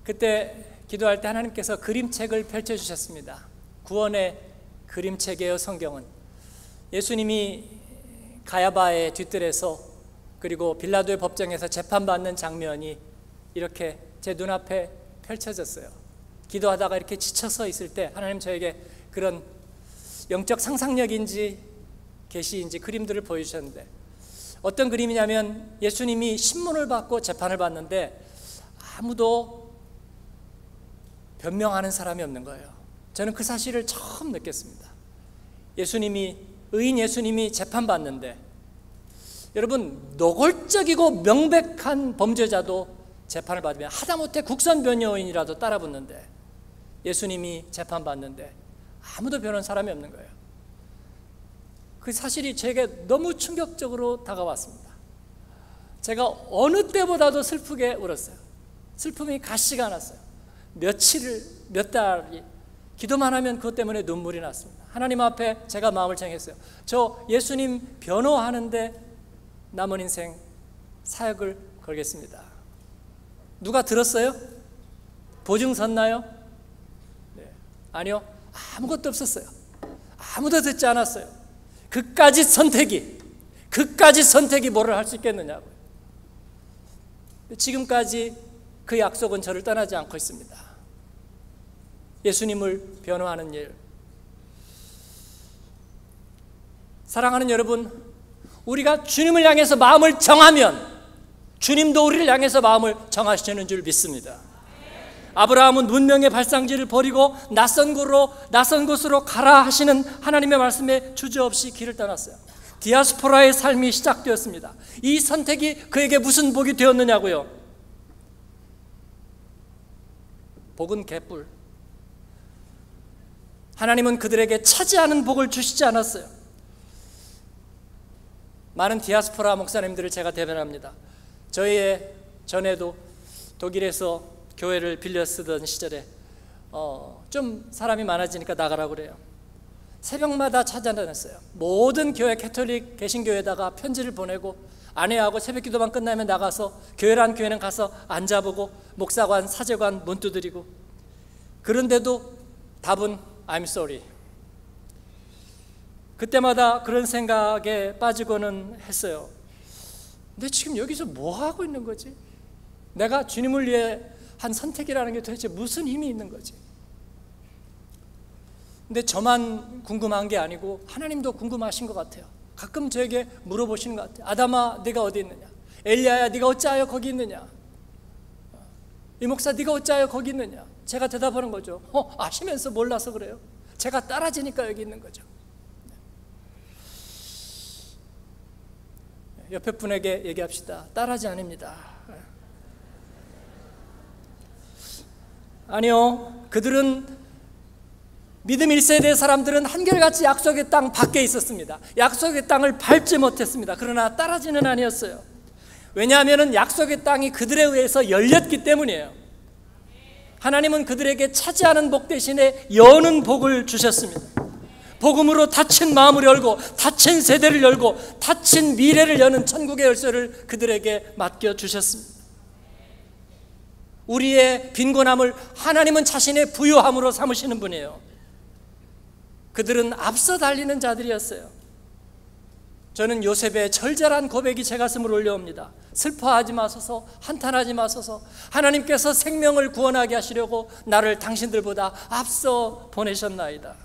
그때 기도할 때 하나님께서 그림책을 펼쳐주셨습니다. 구원의 그림책이에요. 성경은 예수님이 가야바의 뒤뜰에서 그리고 빌라도의 법정에서 재판받는 장면이 이렇게 제 눈앞에 펼쳐졌어요. 기도하다가 이렇게 지쳐서 있을 때 하나님 저에게 그런 영적 상상력인지 계시인지 그림들을 보여주셨는데, 어떤 그림이냐면 예수님이 신문을 받고 재판을 받는데 아무도 변명하는 사람이 없는 거예요. 저는 그 사실을 처음 느꼈습니다. 의인 예수님이 재판받는데, 여러분, 노골적이고 명백한 범죄자도 재판을 받으면 하다못해 국선 변호인이라도 따라붙는데, 예수님이 재판받는데 아무도 변호한 사람이 없는 거예요. 그 사실이 제게 너무 충격적으로 다가왔습니다. 제가 어느 때보다도 슬프게 울었어요. 슬픔이 가시가 않았어요. 몇 달이 기도만 하면 그것 때문에 눈물이 났습니다. 하나님 앞에 제가 마음을 정했어요. 저 예수님 변호하는데 남은 인생 사역을 걸겠습니다. 누가 들었어요? 보증 섰나요? 네. 아니요. 아무것도 없었어요. 아무도 듣지 않았어요. 그까지 선택이 뭐를 할 수 있겠느냐고요. 지금까지 그 약속은 저를 떠나지 않고 있습니다. 예수님을 변호하는 일. 사랑하는 여러분, 우리가 주님을 향해서 마음을 정하면 주님도 우리를 향해서 마음을 정하시는 줄 믿습니다. 아브라함은 문명의 발상지를 버리고 낯선 곳으로 가라 하시는 하나님의 말씀에 주저없이 길을 떠났어요. 디아스포라의 삶이 시작되었습니다. 이 선택이 그에게 무슨 복이 되었느냐고요? 복은 개뿔. 하나님은 그들에게 차지하는 복을 주시지 않았어요. 많은 디아스포라 목사님들을 제가 대변합니다. 저희의 전에도 독일에서 교회를 빌려 쓰던 시절에 좀 사람이 많아지니까 나가라고 그래요. 새벽마다 찾아다녔어요. 모든 교회 캐톨릭 개신교회에다가 편지를 보내고 아내하고 새벽 기도만 끝나면 나가서 교회란 교회는 가서 앉아보고 목사관, 사제관 문 두드리고, 그런데도 답은 I'm sorry. 그때마다 그런 생각에 빠지고는 했어요. 근데 지금 여기서 뭐 하고 있는 거지? 내가 주님을 위해 한 선택이라는 게 도대체 무슨 힘이 있는 거지? 근데 저만 궁금한 게 아니고 하나님도 궁금하신 것 같아요. 가끔 저에게 물어보시는 것 같아요. 아담아, 네가 어디 있느냐? 엘리야야, 네가 어찌하여 거기 있느냐? 이 목사, 네가 어찌하여 거기 있느냐? 제가 대답하는 거죠. 아시면서 몰라서 그래요. 제가 따라지니까 여기 있는 거죠. 옆에 분에게 얘기합시다. 따라지 아닙니다. 아니요, 그들은 믿음 1세대 사람들은 한결같이 약속의 땅 밖에 있었습니다. 약속의 땅을 밟지 못했습니다. 그러나 따라지는 아니었어요. 왜냐하면 약속의 땅이 그들에 의해서 열렸기 때문이에요. 하나님은 그들에게 차지하는 복 대신에 여는 복을 주셨습니다. 복음으로 닫힌 마음을 열고 닫힌 세대를 열고 닫힌 미래를 여는 천국의 열쇠를 그들에게 맡겨주셨습니다. 우리의 빈곤함을 하나님은 자신의 부유함으로 삼으시는 분이에요. 그들은 앞서 달리는 자들이었어요. 저는 요셉의 절절한 고백이 제 가슴을 올려옵니다. 슬퍼하지 마소서, 한탄하지 마소서. 하나님께서 생명을 구원하게 하시려고 나를 당신들보다 앞서 보내셨나이다.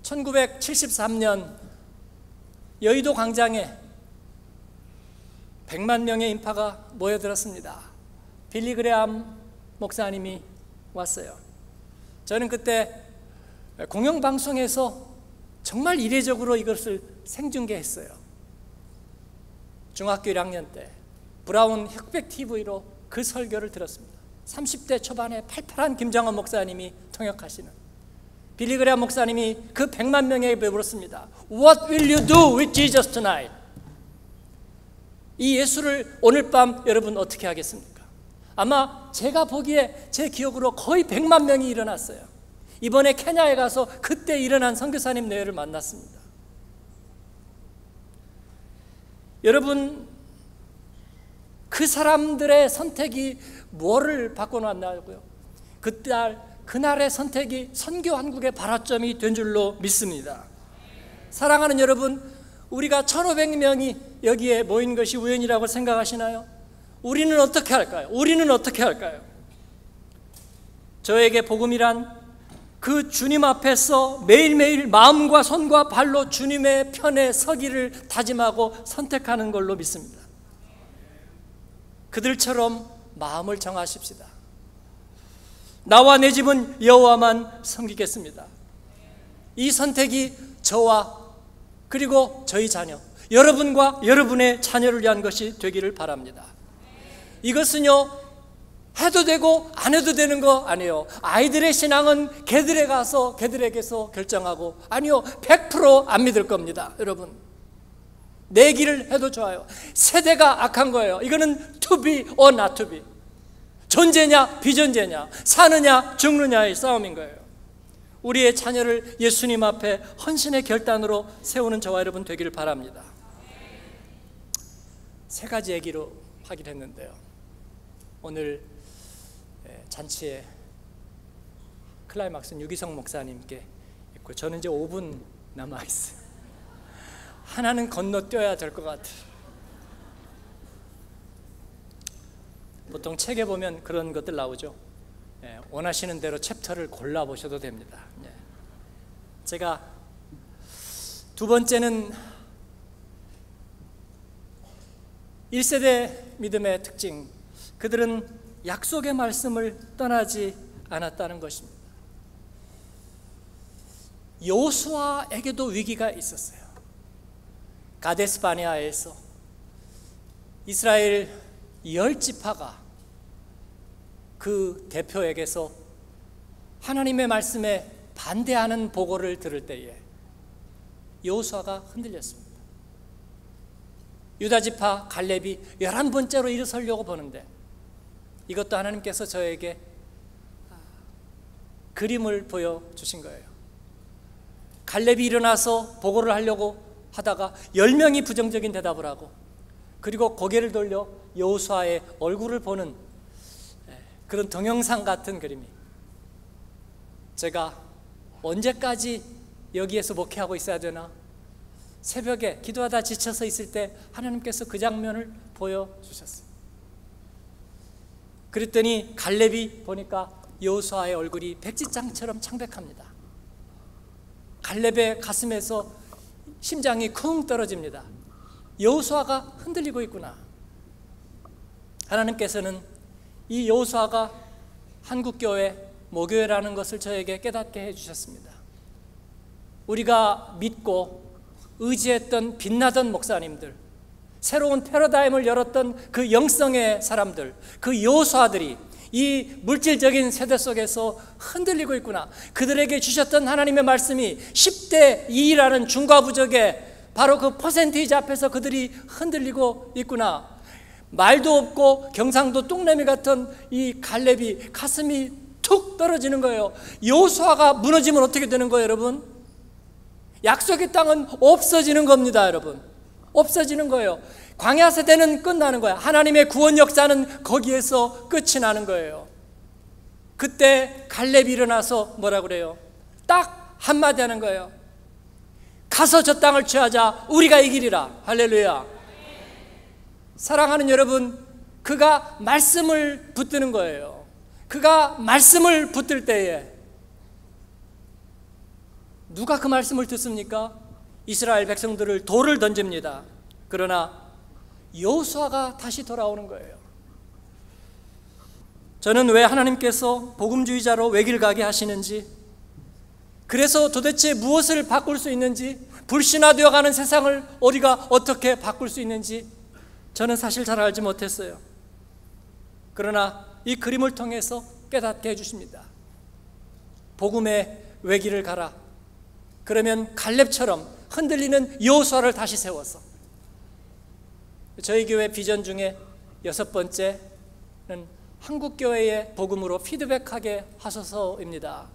1973년 여의도 광장에 100만 명의 인파가 모여들었습니다. 빌리 그레암 목사님이 왔어요. 저는 그때 공영방송에서 정말 이례적으로 이것을 생중계했어요. 중학교 1학년 때 브라운 흑백 TV로 그 설교를 들었습니다. 30대 초반에 팔팔한 김정원 목사님이 통역하시는, 빌리 그레암 목사님이 그 100만 명에게 물었습니다. What will you do with Jesus tonight? 이 예수를 오늘 밤 여러분 어떻게 하겠습니까? 아마 제가 보기에 제 기억으로 거의 100만 명이 일어났어요. 이번에 케냐에 가서 그때 일어난 선교사님 내외를 만났습니다. 여러분, 그 사람들의 선택이 뭐를 바꿔놨냐고요? 그날의 선택이 선교 한국의 발화점이 된 줄로 믿습니다. 사랑하는 여러분, 우리가 1,500명이 여기에 모인 것이 우연이라고 생각하시나요? 우리는 어떻게 할까요? 우리는 어떻게 할까요? 저에게 복음이란 그 주님 앞에서 매일매일 마음과 손과 발로 주님의 편에 서기를 다짐하고 선택하는 걸로 믿습니다. 그들처럼 마음을 정하십시다. 나와 내 집은 여호와만 섬기겠습니다. 이 선택이 저와 그리고 저희 자녀, 여러분과 여러분의 자녀를 위한 것이 되기를 바랍니다. 이것은요, 해도 되고 안 해도 되는 거 아니에요. 아이들의 신앙은 걔들에게서 결정하고, 아니요, 100% 안 믿을 겁니다. 여러분, 내 길을 해도 좋아요. 세대가 악한 거예요. 이거는 to be or not to be, 존재냐 비존재냐, 사느냐 죽느냐의 싸움인 거예요. 우리의 자녀를 예수님 앞에 헌신의 결단으로 세우는 저와 여러분 되기를 바랍니다. 세 가지 얘기로 하기로 했는데요, 오늘 잔치에 클라이막스는 유기성 목사님께 있고, 저는 이제 5분 남아있어요. 하나는 건너뛰어야 될 것 같아요. 보통 책에 보면 그런 것들 나오죠. 원하시는 대로 챕터를 골라보셔도 됩니다. 제가 두 번째는 1세대 믿음의 특징, 그들은 약속의 말씀을 떠나지 않았다는 것입니다. 여호수아에게도 위기가 있었어요. 가데스 바네아에서 이스라엘 10지파가 그 대표에게서 하나님의 말씀에 반대하는 보고를 들을 때에 여호수아가 흔들렸습니다. 유다지파 갈렙이 11번째로 일어서려고 보는데, 이것도 하나님께서 저에게 그림을 보여주신 거예요. 갈렙이 일어나서 보고를 하려고 하다가 10명이 부정적인 대답을 하고, 그리고 고개를 돌려 여호수아의 얼굴을 보는 그런 동영상 같은 그림이, 제가 언제까지 여기에서 목회하고 있어야 되나, 새벽에 기도하다 지쳐서 있을 때 하나님께서 그 장면을 보여주셨어요. 그랬더니 갈렙이 보니까 여호수아의 얼굴이 백지장처럼 창백합니다. 갈렙의 가슴에서 심장이 쿵 떨어집니다. 여호수아가 흔들리고 있구나. 하나님께서는 이 여호수아가 한국교회 모교회라는 것을 저에게 깨닫게 해주셨습니다. 우리가 믿고 의지했던 빛나던 목사님들, 새로운 패러다임을 열었던 그 영성의 사람들, 그 여호수아들이 이 물질적인 세대 속에서 흔들리고 있구나. 그들에게 주셨던 하나님의 말씀이 10대 2라는 중과부적의 바로 그 퍼센테이지 앞에서 그들이 흔들리고 있구나. 말도 없고 경상도 똥내미 같은 이 갈렙이 가슴이 툭 떨어지는 거예요. 여호수아가 무너지면 어떻게 되는 거예요, 여러분? 약속의 땅은 없어지는 겁니다, 여러분. 없어지는 거예요. 광야 세대는 끝나는 거야. 하나님의 구원 역사는 거기에서 끝이 나는 거예요. 그때 갈렙이 일어나서 뭐라 그래요? 딱 한마디 하는 거예요. 가서 저 땅을 취하자. 우리가 이기리라. 할렐루야. 사랑하는 여러분, 그가 말씀을 붙드는 거예요. 그가 말씀을 붙들 때에 누가 그 말씀을 듣습니까? 이스라엘 백성들을 돌을 던집니다. 그러나 여호수아가 다시 돌아오는 거예요. 저는 왜 하나님께서 복음주의자로 외길 가게 하시는지, 그래서 도대체 무엇을 바꿀 수 있는지, 불신화되어 가는 세상을 우리가 어떻게 바꿀 수 있는지 저는 사실 잘 알지 못했어요. 그러나 이 그림을 통해서 깨닫게 해주십니다. 복음의 외길을 가라. 그러면 갈렙처럼 흔들리는 여호수아를 다시 세워서, 저희 교회 비전 중에 6번째는 한국교회의 복음으로 피드백하게 하소서입니다.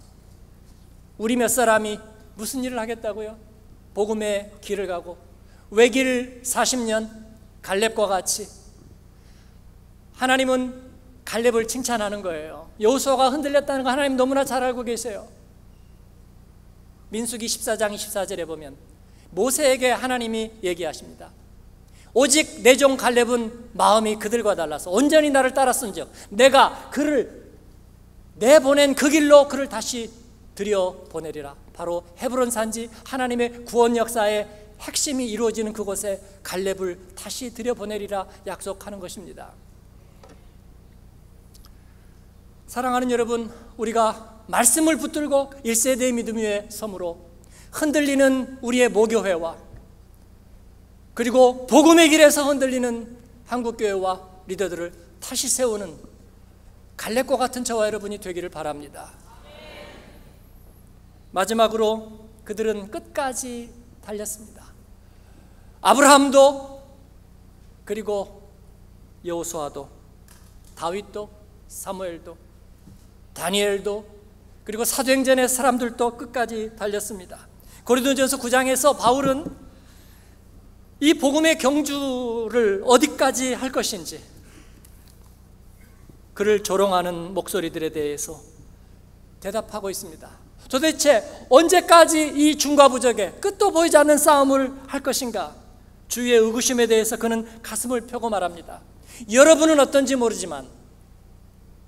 우리 몇 사람이 무슨 일을 하겠다고요? 복음의 길을 가고 외길 40년 갈렙과 같이. 하나님은 갈렙을 칭찬하는 거예요. 여호수아가 흔들렸다는 거 하나님 너무나 잘 알고 계세요. 민수기 14장 24절에 보면 모세에게 하나님이 얘기하십니다. 오직 내 종 갈렙은 마음이 그들과 달라서 온전히 나를 따랐은즉 내가 그를 내보낸 그 길로 그를 다시 들여보내리라. 바로 헤브론 산지 하나님의 구원 역사의 핵심이 이루어지는 그곳에 갈렙을 다시 들여보내리라 약속하는 것입니다. 사랑하는 여러분, 우리가 말씀을 붙들고 1세대의 믿음 위에 섬으로 흔들리는 우리의 모교회와 그리고 복음의 길에서 흔들리는 한국교회와 리더들을 다시 세우는 갈렙과 같은 저와 여러분이 되기를 바랍니다. 마지막으로 그들은 끝까지 달렸습니다. 아브라함도 그리고 여호수아도 다윗도 사무엘도 다니엘도 그리고 사도행전의 사람들도 끝까지 달렸습니다. 고린도전서 9장에서 바울은 이 복음의 경주를 어디까지 할 것인지 그를 조롱하는 목소리들에 대해서 대답하고 있습니다. 도대체 언제까지 이 중과부적의 끝도 보이지 않는 싸움을 할 것인가? 주위의 의구심에 대해서 그는 가슴을 펴고 말합니다. 여러분은 어떤지 모르지만,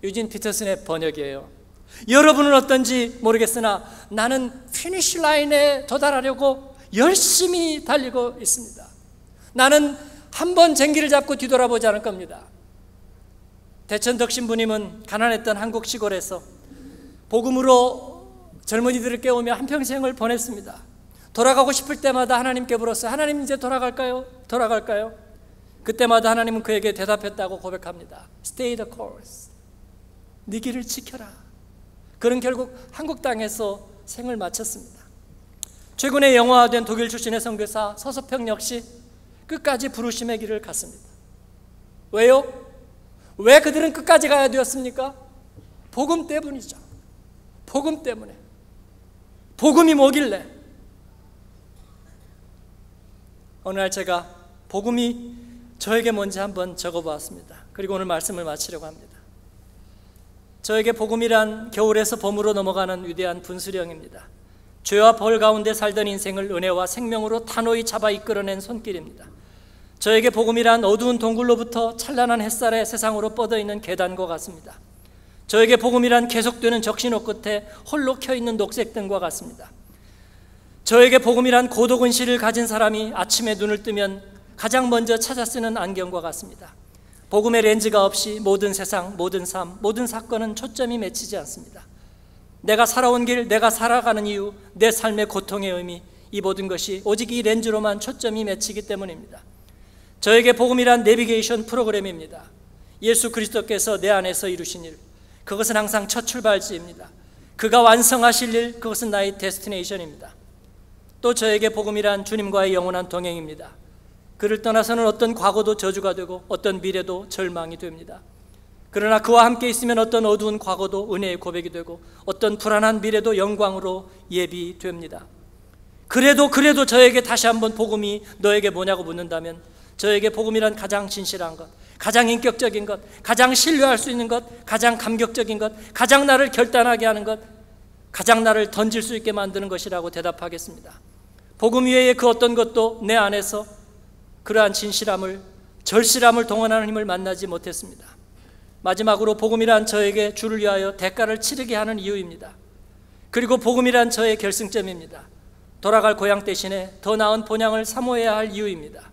유진 피터슨의 번역이에요. 여러분은 어떤지 모르겠으나 나는 피니시 라인에 도달하려고 열심히 달리고 있습니다. 나는 한 번 쟁기를 잡고 뒤돌아보지 않을 겁니다. 대천덕 신부님은 가난했던 한국 시골에서 복음으로 젊은이들을 깨우며 한평생을 보냈습니다. 돌아가고 싶을 때마다 하나님께 물었어요. 하나님, 이제 돌아갈까요? 돌아갈까요? 그때마다 하나님은 그에게 대답했다고 고백합니다. Stay the course. 네 길을 지켜라. 그는 결국 한국 땅에서 생을 마쳤습니다. 최근에 영화화된 독일 출신의 선교사 서서평 역시 끝까지 부르심의 길을 갔습니다. 왜요? 왜 그들은 끝까지 가야 되었습니까? 복음 때문이죠. 복음 때문에. 복음이 뭐길래? 어느 날 제가 복음이 저에게 뭔지 한번 적어보았습니다. 그리고 오늘 말씀을 마치려고 합니다. 저에게 복음이란 겨울에서 봄으로 넘어가는 위대한 분수령입니다. 죄와 벌 가운데 살던 인생을 은혜와 생명으로 단호히 잡아 이끌어낸 손길입니다. 저에게 복음이란 어두운 동굴로부터 찬란한 햇살의 세상으로 뻗어있는 계단과 같습니다. 저에게 복음이란 계속되는 적신호 끝에 홀로 켜있는 녹색등과 같습니다. 저에게 복음이란 고도근시를 가진 사람이 아침에 눈을 뜨면 가장 먼저 찾아 쓰는 안경과 같습니다. 복음의 렌즈가 없이 모든 세상, 모든 삶, 모든 사건은 초점이 맺히지 않습니다. 내가 살아온 길, 내가 살아가는 이유, 내 삶의 고통의 의미, 이 모든 것이 오직 이 렌즈로만 초점이 맺히기 때문입니다. 저에게 복음이란 내비게이션 프로그램입니다. 예수 그리스도께서 내 안에서 이루신 일, 그것은 항상 첫 출발지입니다. 그가 완성하실 일, 그것은 나의 데스티네이션입니다. 또 저에게 복음이란 주님과의 영원한 동행입니다. 그를 떠나서는 어떤 과거도 저주가 되고 어떤 미래도 절망이 됩니다. 그러나 그와 함께 있으면 어떤 어두운 과거도 은혜의 고백이 되고 어떤 불안한 미래도 영광으로 예비됩니다. 그래도 저에게 다시 한번 복음이 너에게 뭐냐고 묻는다면 저에게 복음이란 가장 진실한 것, 가장 인격적인 것, 가장 신뢰할 수 있는 것, 가장 감격적인 것, 가장 나를 결단하게 하는 것, 가장 나를 던질 수 있게 만드는 것이라고 대답하겠습니다. 복음 외의 그 어떤 것도 내 안에서 그러한 진실함을, 절실함을 동원하는 힘을 만나지 못했습니다. 마지막으로 복음이란 저에게 주를 위하여 대가를 치르게 하는 이유입니다. 그리고 복음이란 저의 결승점입니다. 돌아갈 고향 대신에 더 나은 본향을 사모해야 할 이유입니다.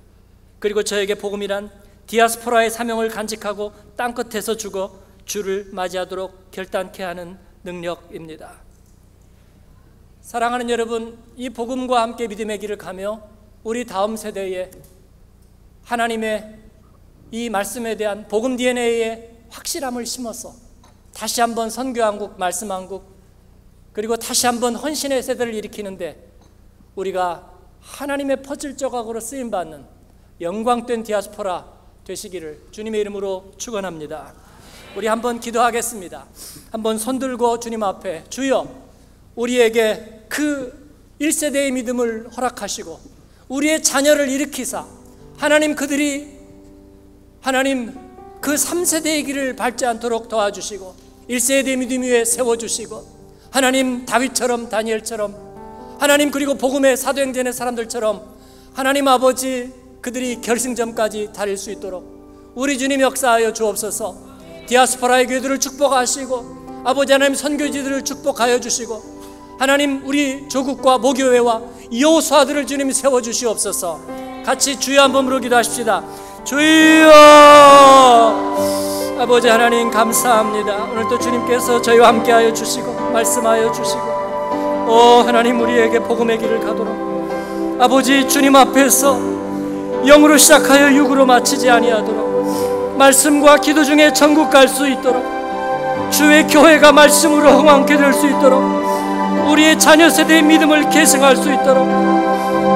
그리고 저에게 복음이란 디아스포라의 사명을 간직하고 땅끝에서 죽어 주를 맞이하도록 결단케 하는 능력입니다. 사랑하는 여러분, 이 복음과 함께 믿음의 길을 가며 우리 다음 세대에 하나님의 이 말씀에 대한 복음 DNA의 확실함을 심어서 다시 한번 선교한국, 말씀한국, 그리고 다시 한번 헌신의 세대를 일으키는데 우리가 하나님의 퍼즐 조각으로 쓰임받는 영광된 디아스포라 되시기를 주님의 이름으로 축원합니다. 우리 한번 기도하겠습니다. 한번 손들고 주님 앞에, 주여, 우리에게 그 1세대의 믿음을 허락하시고 우리의 자녀를 일으키사 하나님 그들이 하나님 그 3세대의 길을 밟지 않도록 도와주시고 1세대 믿음 위에 세워주시고 하나님 다윗처럼 다니엘처럼 하나님 그리고 복음의 사도행전의 사람들처럼 하나님 아버지 그들이 결승점까지 달릴 수 있도록 우리 주님 역사하여 주옵소서. 디아스포라의 교회들을 축복하시고 아버지 하나님 선교지들을 축복하여 주시고 하나님 우리 조국과 모교회와 여호수아들을 주님 세워주시옵소서. 같이 주여 한 번으로 기도하십시다. 주여 아버지 하나님 감사합니다. 오늘도 주님께서 저희와 함께하여 주시고 말씀하여 주시고 하나님 우리에게 복음의 길을 가도록 아버지 주님 앞에서 영으로 시작하여 육으로 마치지 아니하도록 말씀과 기도 중에 천국 갈 수 있도록 주의 교회가 말씀으로 흥왕케 될 수 있도록 우리의 자녀 세대의 믿음을 계승할 수 있도록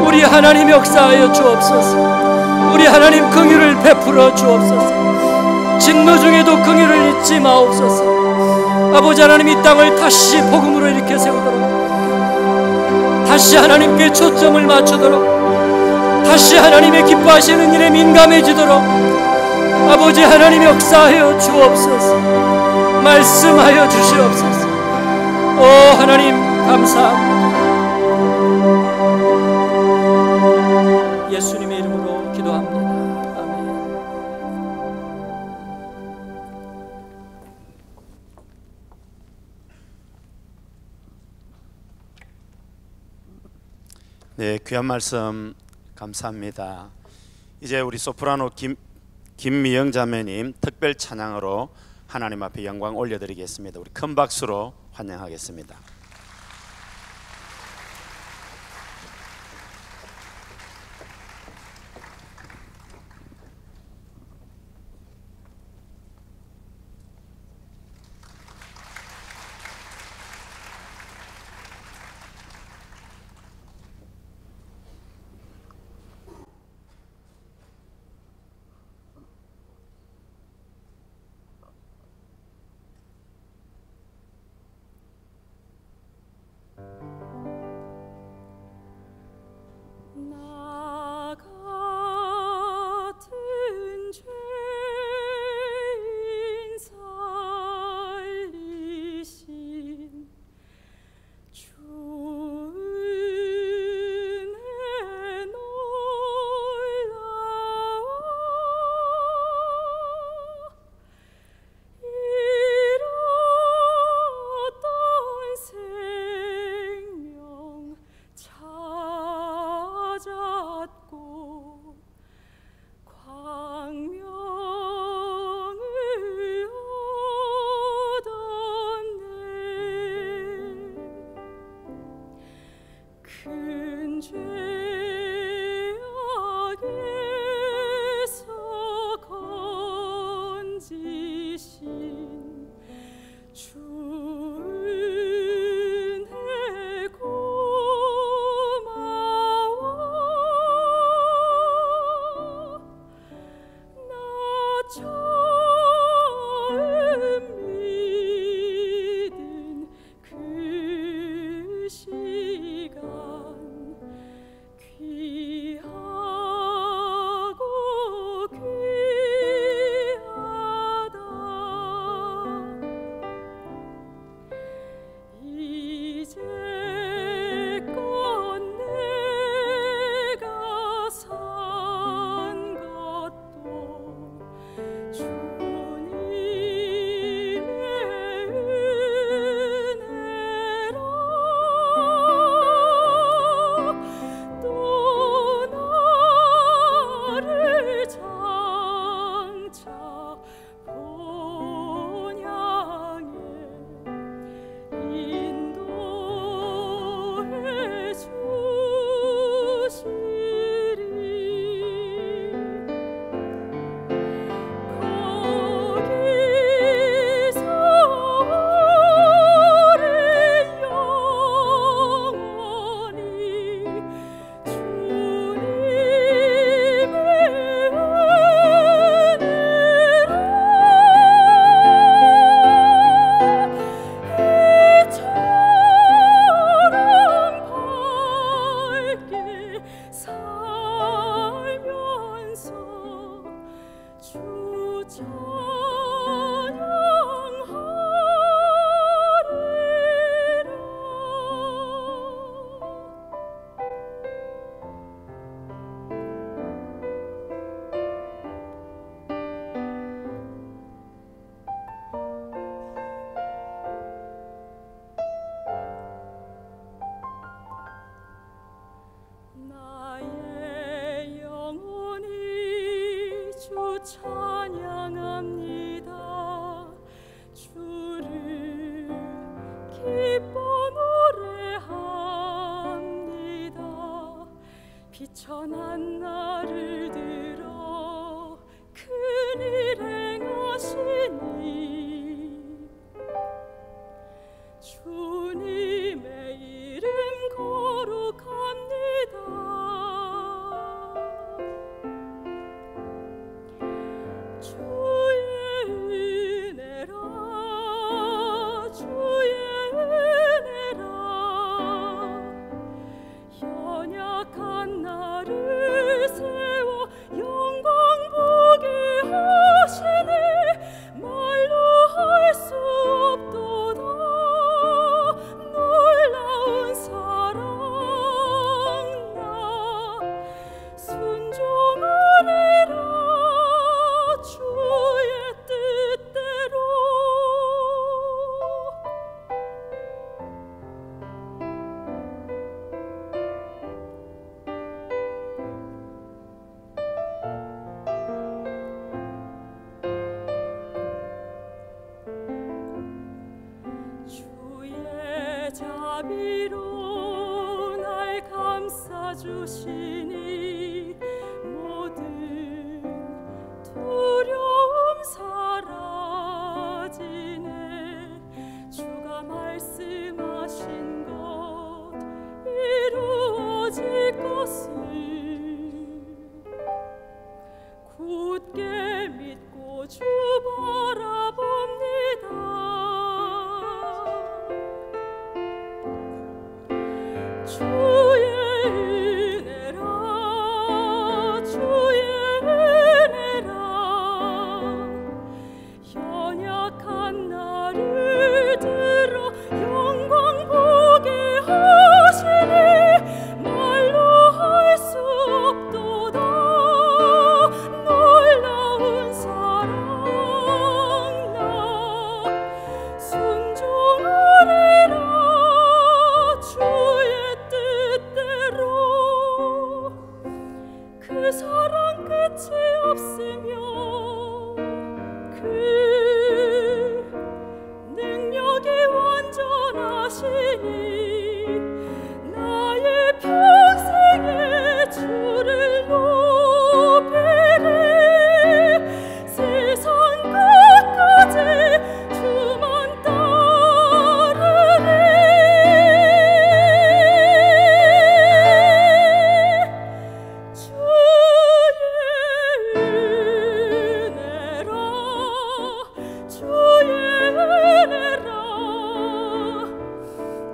우리 하나님 역사하여 주옵소서. 우리 하나님 긍휼을 베풀어 주옵소서. 진노 중에도 긍휼을 잊지 마옵소서. 아버지 하나님 이 땅을 다시 복음으로 일으켜 세우도록 다시 하나님께 초점을 맞추도록 다시 하나님의 기뻐하시는 일에 민감해지도록 아버지 하나님 역사하여 주옵소서. 말씀하여 주시옵소서. 하나님 감사합니다. 예수님의 이름으로 기도합니다. 아멘. 네, 귀한 말씀 감사합니다. 이제 우리 소프라노 김미영 자매님 특별 찬양으로 하나님 앞에 영광 올려드리겠습니다. 우리 큰 박수로 환영하겠습니다. 나 같은 죄인 살리신 주 은혜 놀라워 잃었던 생명 찾았고 광명을 얻었네. 큰 죄악에서 건지신 주 은혜 고마워. 나 처음 믿은 그 시간 나의 영혼이 주 찬양합니다. 주를 기뻐 노래합니다. 비천한 나를 들어 큰일 행하시니 주님의 이름 거룩합니다. 주의 은혜라 주의 은혜라 연약한 나를 세워 영광 보게 하시네. 말로 할 수 없도다 놀라운 사랑 나 순종하리라 주의 뜻대로. 주의 자비로 날 감싸주시니 모든 두려움 사라지네. 주가 말씀하신 것 이루어질 것을 굳게 믿고 주 바라봅니다. 주의 은혜라 주의 은혜라 연약한 나를 들어 영광 보게 하시니 말로 할 수 없도다 놀라운 사랑 나 순종하리라 주의 뜻대로. 그 사랑 끝이 없으며 그 능력이 완전하시니 나의 평생에 주를 높이리. 세상 끝까지 주만 따르리. 주의 은혜라 주의 은혜라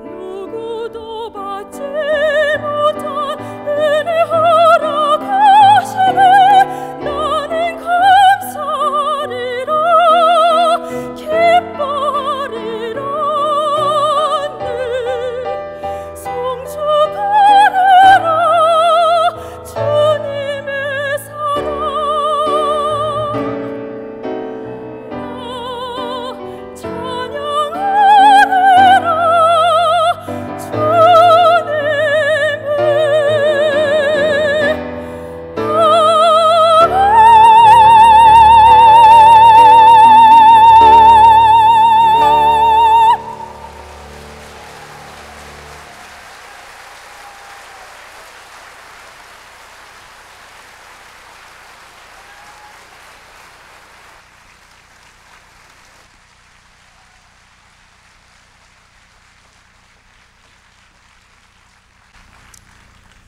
누구도 받지 못한 은혜 허락하시네. 나는 감사하리라 기뻐하리라 늘 송축하리라 주님의 사랑 나 찬양하리라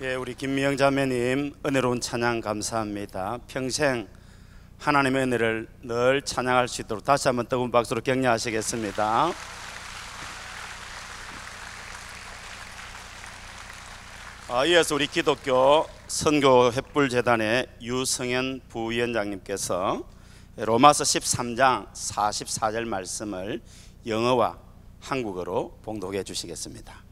예, 우리 김미영 자매님 은혜로운 찬양 감사합니다. 평생 하나님의 은혜를 늘 찬양할 수 있도록 다시 한번 뜨거운 박수로 격려하시겠습니다. 이어서 우리 기독교 선교 횃불 재단의 유성현 부위원장님께서 로마서 13장 44절 말씀을 영어와 한국어로 봉독해 주시겠습니다.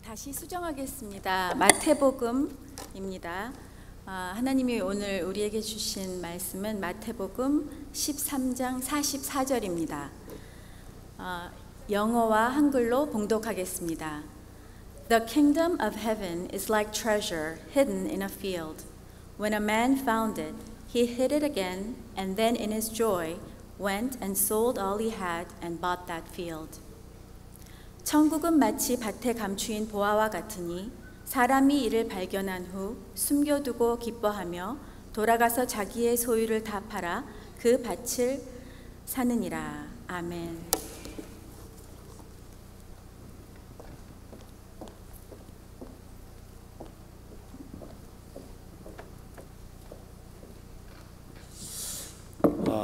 다시 수정하겠습니다. 마태복음입니다. 하나님이 오늘 우리에게 주신 말씀은 마태복음 13장 44절입니다. 영어와 한글로 봉독하겠습니다. The kingdom of heaven is like treasure hidden in a field. When a man found it, he hid it again, and then in his joy went and sold all he had and bought that field. 천국은 마치 밭에 감추인 보화와 같으니 사람이 이를 발견한 후 숨겨두고 기뻐하며 돌아가서 자기의 소유를 다 팔아 그 밭을 사느니라. 아멘.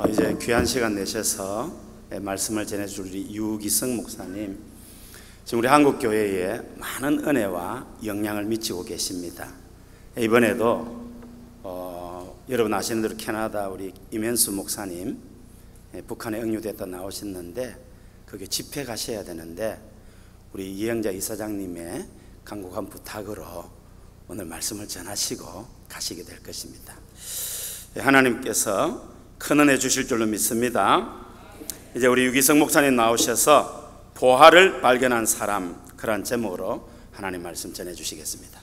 이제 귀한 시간 내셔서 말씀을 전해줄 우리 유기성 목사님, 지금 우리 한국 교회에 많은 은혜와 영향을 미치고 계십니다. 이번에도 여러분 아시는 대로 캐나다 우리 임현수 목사님 북한에 응유됐다 나오셨는데 거기 집회 가셔야 되는데 우리 이영자 이사장님의 간곡한 부탁으로 오늘 말씀을 전하시고 가시게 될 것입니다. 하나님께서 큰 은혜 주실 줄로 믿습니다. 이제 우리 유기성 목사님 나오셔서 보화를 발견한 사람, 그런 제목으로 하나님 말씀 전해 주시겠습니다.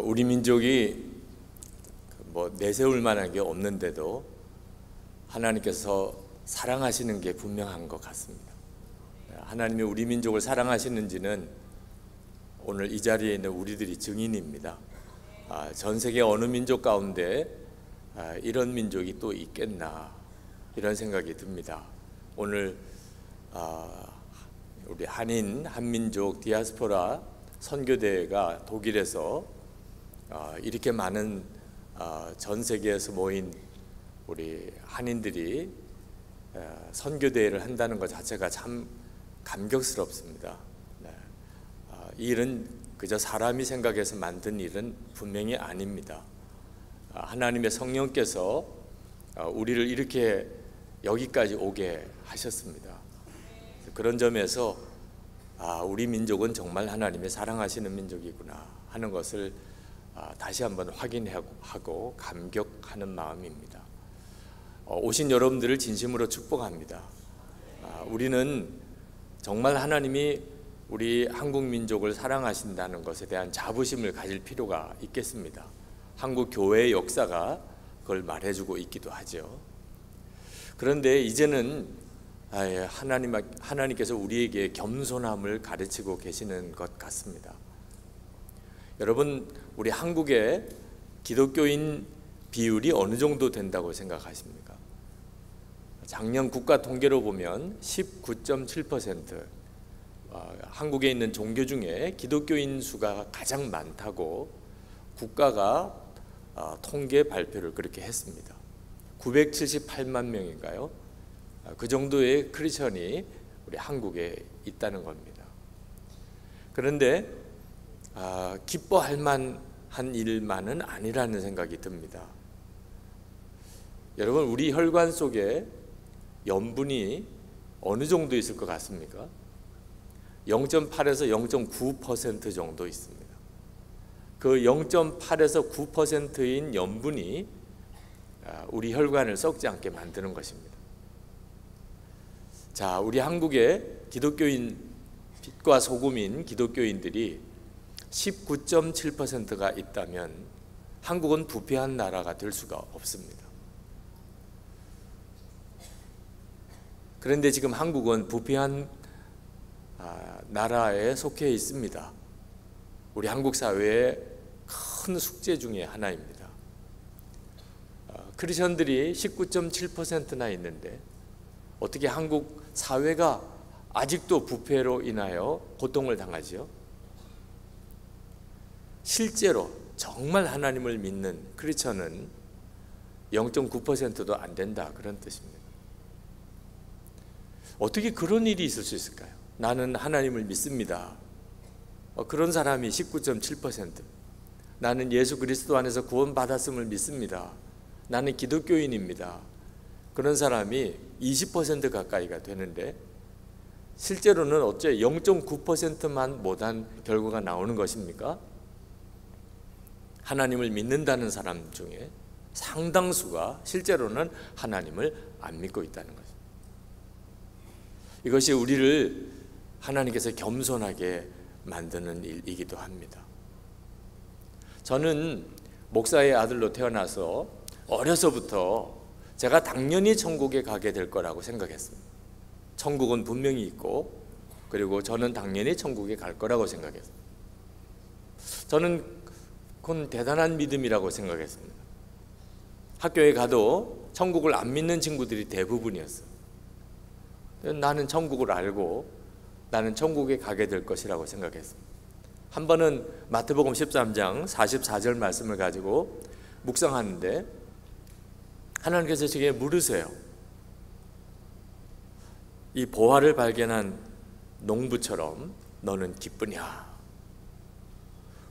우리 민족이 내세울 만한 게 없는데도 하나님께서 사랑하시는 게 분명한 것 같습니다. 하나님이 우리 민족을 사랑하시는지는 오늘 이 자리에 있는 우리들이 증인입니다. 전 세계 어느 민족 가운데 이런 민족이 또 있겠나, 이런 생각이 듭니다. 오늘 우리 한민족 디아스포라 선교대회가 독일에서 이렇게 많은 전 세계에서 모인 우리 한인들이 선교대회를 한다는 것 자체가 참 감격스럽습니다. 이 일은 그저 사람이 생각해서 만든 일은 분명히 아닙니다. 하나님의 성령께서 우리를 이렇게 여기까지 오게 하셨습니다. 그런 점에서 우리 민족은 정말 하나님의 사랑하시는 민족이구나 하는 것을 다시 한번 확인하고 감격하는 마음입니다. 오신 여러분들을 진심으로 축복합니다. 우리는 정말 하나님이 우리 한국 민족을 사랑하신다는 것에 대한 자부심을 가질 필요가 있겠습니다. 한국 교회의 역사가 그걸 말해주고 있기도 하죠. 그런데 이제는 하나님께서 우리에게 겸손함을 가르치고 계시는 것 같습니다. 여러분, 우리 한국의 기독교인 비율이 어느 정도 된다고 생각하십니까? 작년 국가 통계로 보면 19.7%, 한국에 있는 종교 중에 기독교인 수가 가장 많다고 국가가 통계 발표를 그렇게 했습니다. 978만 명인가요? 그 정도의 크리스천이 우리 한국에 있다는 겁니다. 그런데 기뻐할 만한 일만은 아니라는 생각이 듭니다. 여러분, 우리 혈관 속에 염분이 어느 정도 있을 것 같습니까? 0.8에서 0.9% 정도 있습니다. 그 0.8에서 9%인 염분이 우리 혈관을 썩지 않게 만드는 것입니다. 자, 우리 한국의 기독교인, 빛과 소금인 기독교인들이 19.7%가 있다면 한국은 부패한 나라가 될 수가 없습니다. 그런데 지금 한국은 부패한 나라에 속해 있습니다. 우리 한국 사회의 큰 숙제 중에 하나입니다. 크리스천들이 19.7%나 있는데 어떻게 한국 사회가 아직도 부패로 인하여 고통을 당하지요? 실제로 정말 하나님을 믿는 크리스천은 0.9%도 안 된다, 그런 뜻입니다. 어떻게 그런 일이 있을 수 있을까요? 나는 하나님을 믿습니다. 그런 사람이 19.7%. 나는 예수 그리스도 안에서 구원받았음을 믿습니다. 나는 기독교인입니다. 그런 사람이 20% 가까이가 되는데 실제로는 어째 0.9%만 못한 결과가 나오는 것입니까? 하나님을 믿는다는 사람 중에 상당수가 실제로는 하나님을 안 믿고 있다는 것입니다. 이것이 우리를 하나님께서 겸손하게 만드는 일이기도 합니다. 저는 목사의 아들로 태어나서 어려서부터 제가 당연히 천국에 가게 될 거라고 생각했습니다. 천국은 분명히 있고, 그리고 저는 당연히 천국에 갈 거라고 생각했습니다. 저는 그건 대단한 믿음이라고 생각했습니다. 학교에 가도 천국을 안 믿는 친구들이 대부분이었어요. 나는 천국을 알고 나는 천국에 가게 될 것이라고 생각했습니다. 한 번은 마태복음 13장 44절 말씀을 가지고 묵상하는데 하나님께서 제게 물으세요. 이 보화를 발견한 농부처럼 너는 기쁘냐?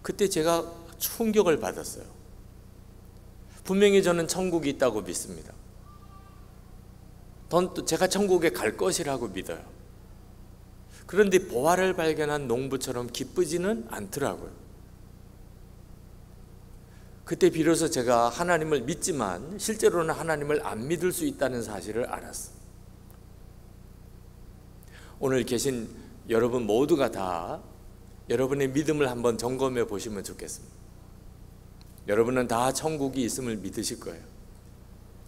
그때 제가 충격을 받았어요. 분명히 저는 천국이 있다고 믿습니다. 제가 천국에 갈 것이라고 믿어요. 그런데 보화를 발견한 농부처럼 기쁘지는 않더라고요. 그때 비로소 제가 하나님을 믿지만 실제로는 하나님을 안 믿을 수 있다는 사실을 알았어요. 오늘 계신 여러분 모두가 다 여러분의 믿음을 한번 점검해 보시면 좋겠습니다. 여러분은 다 천국이 있음을 믿으실 거예요.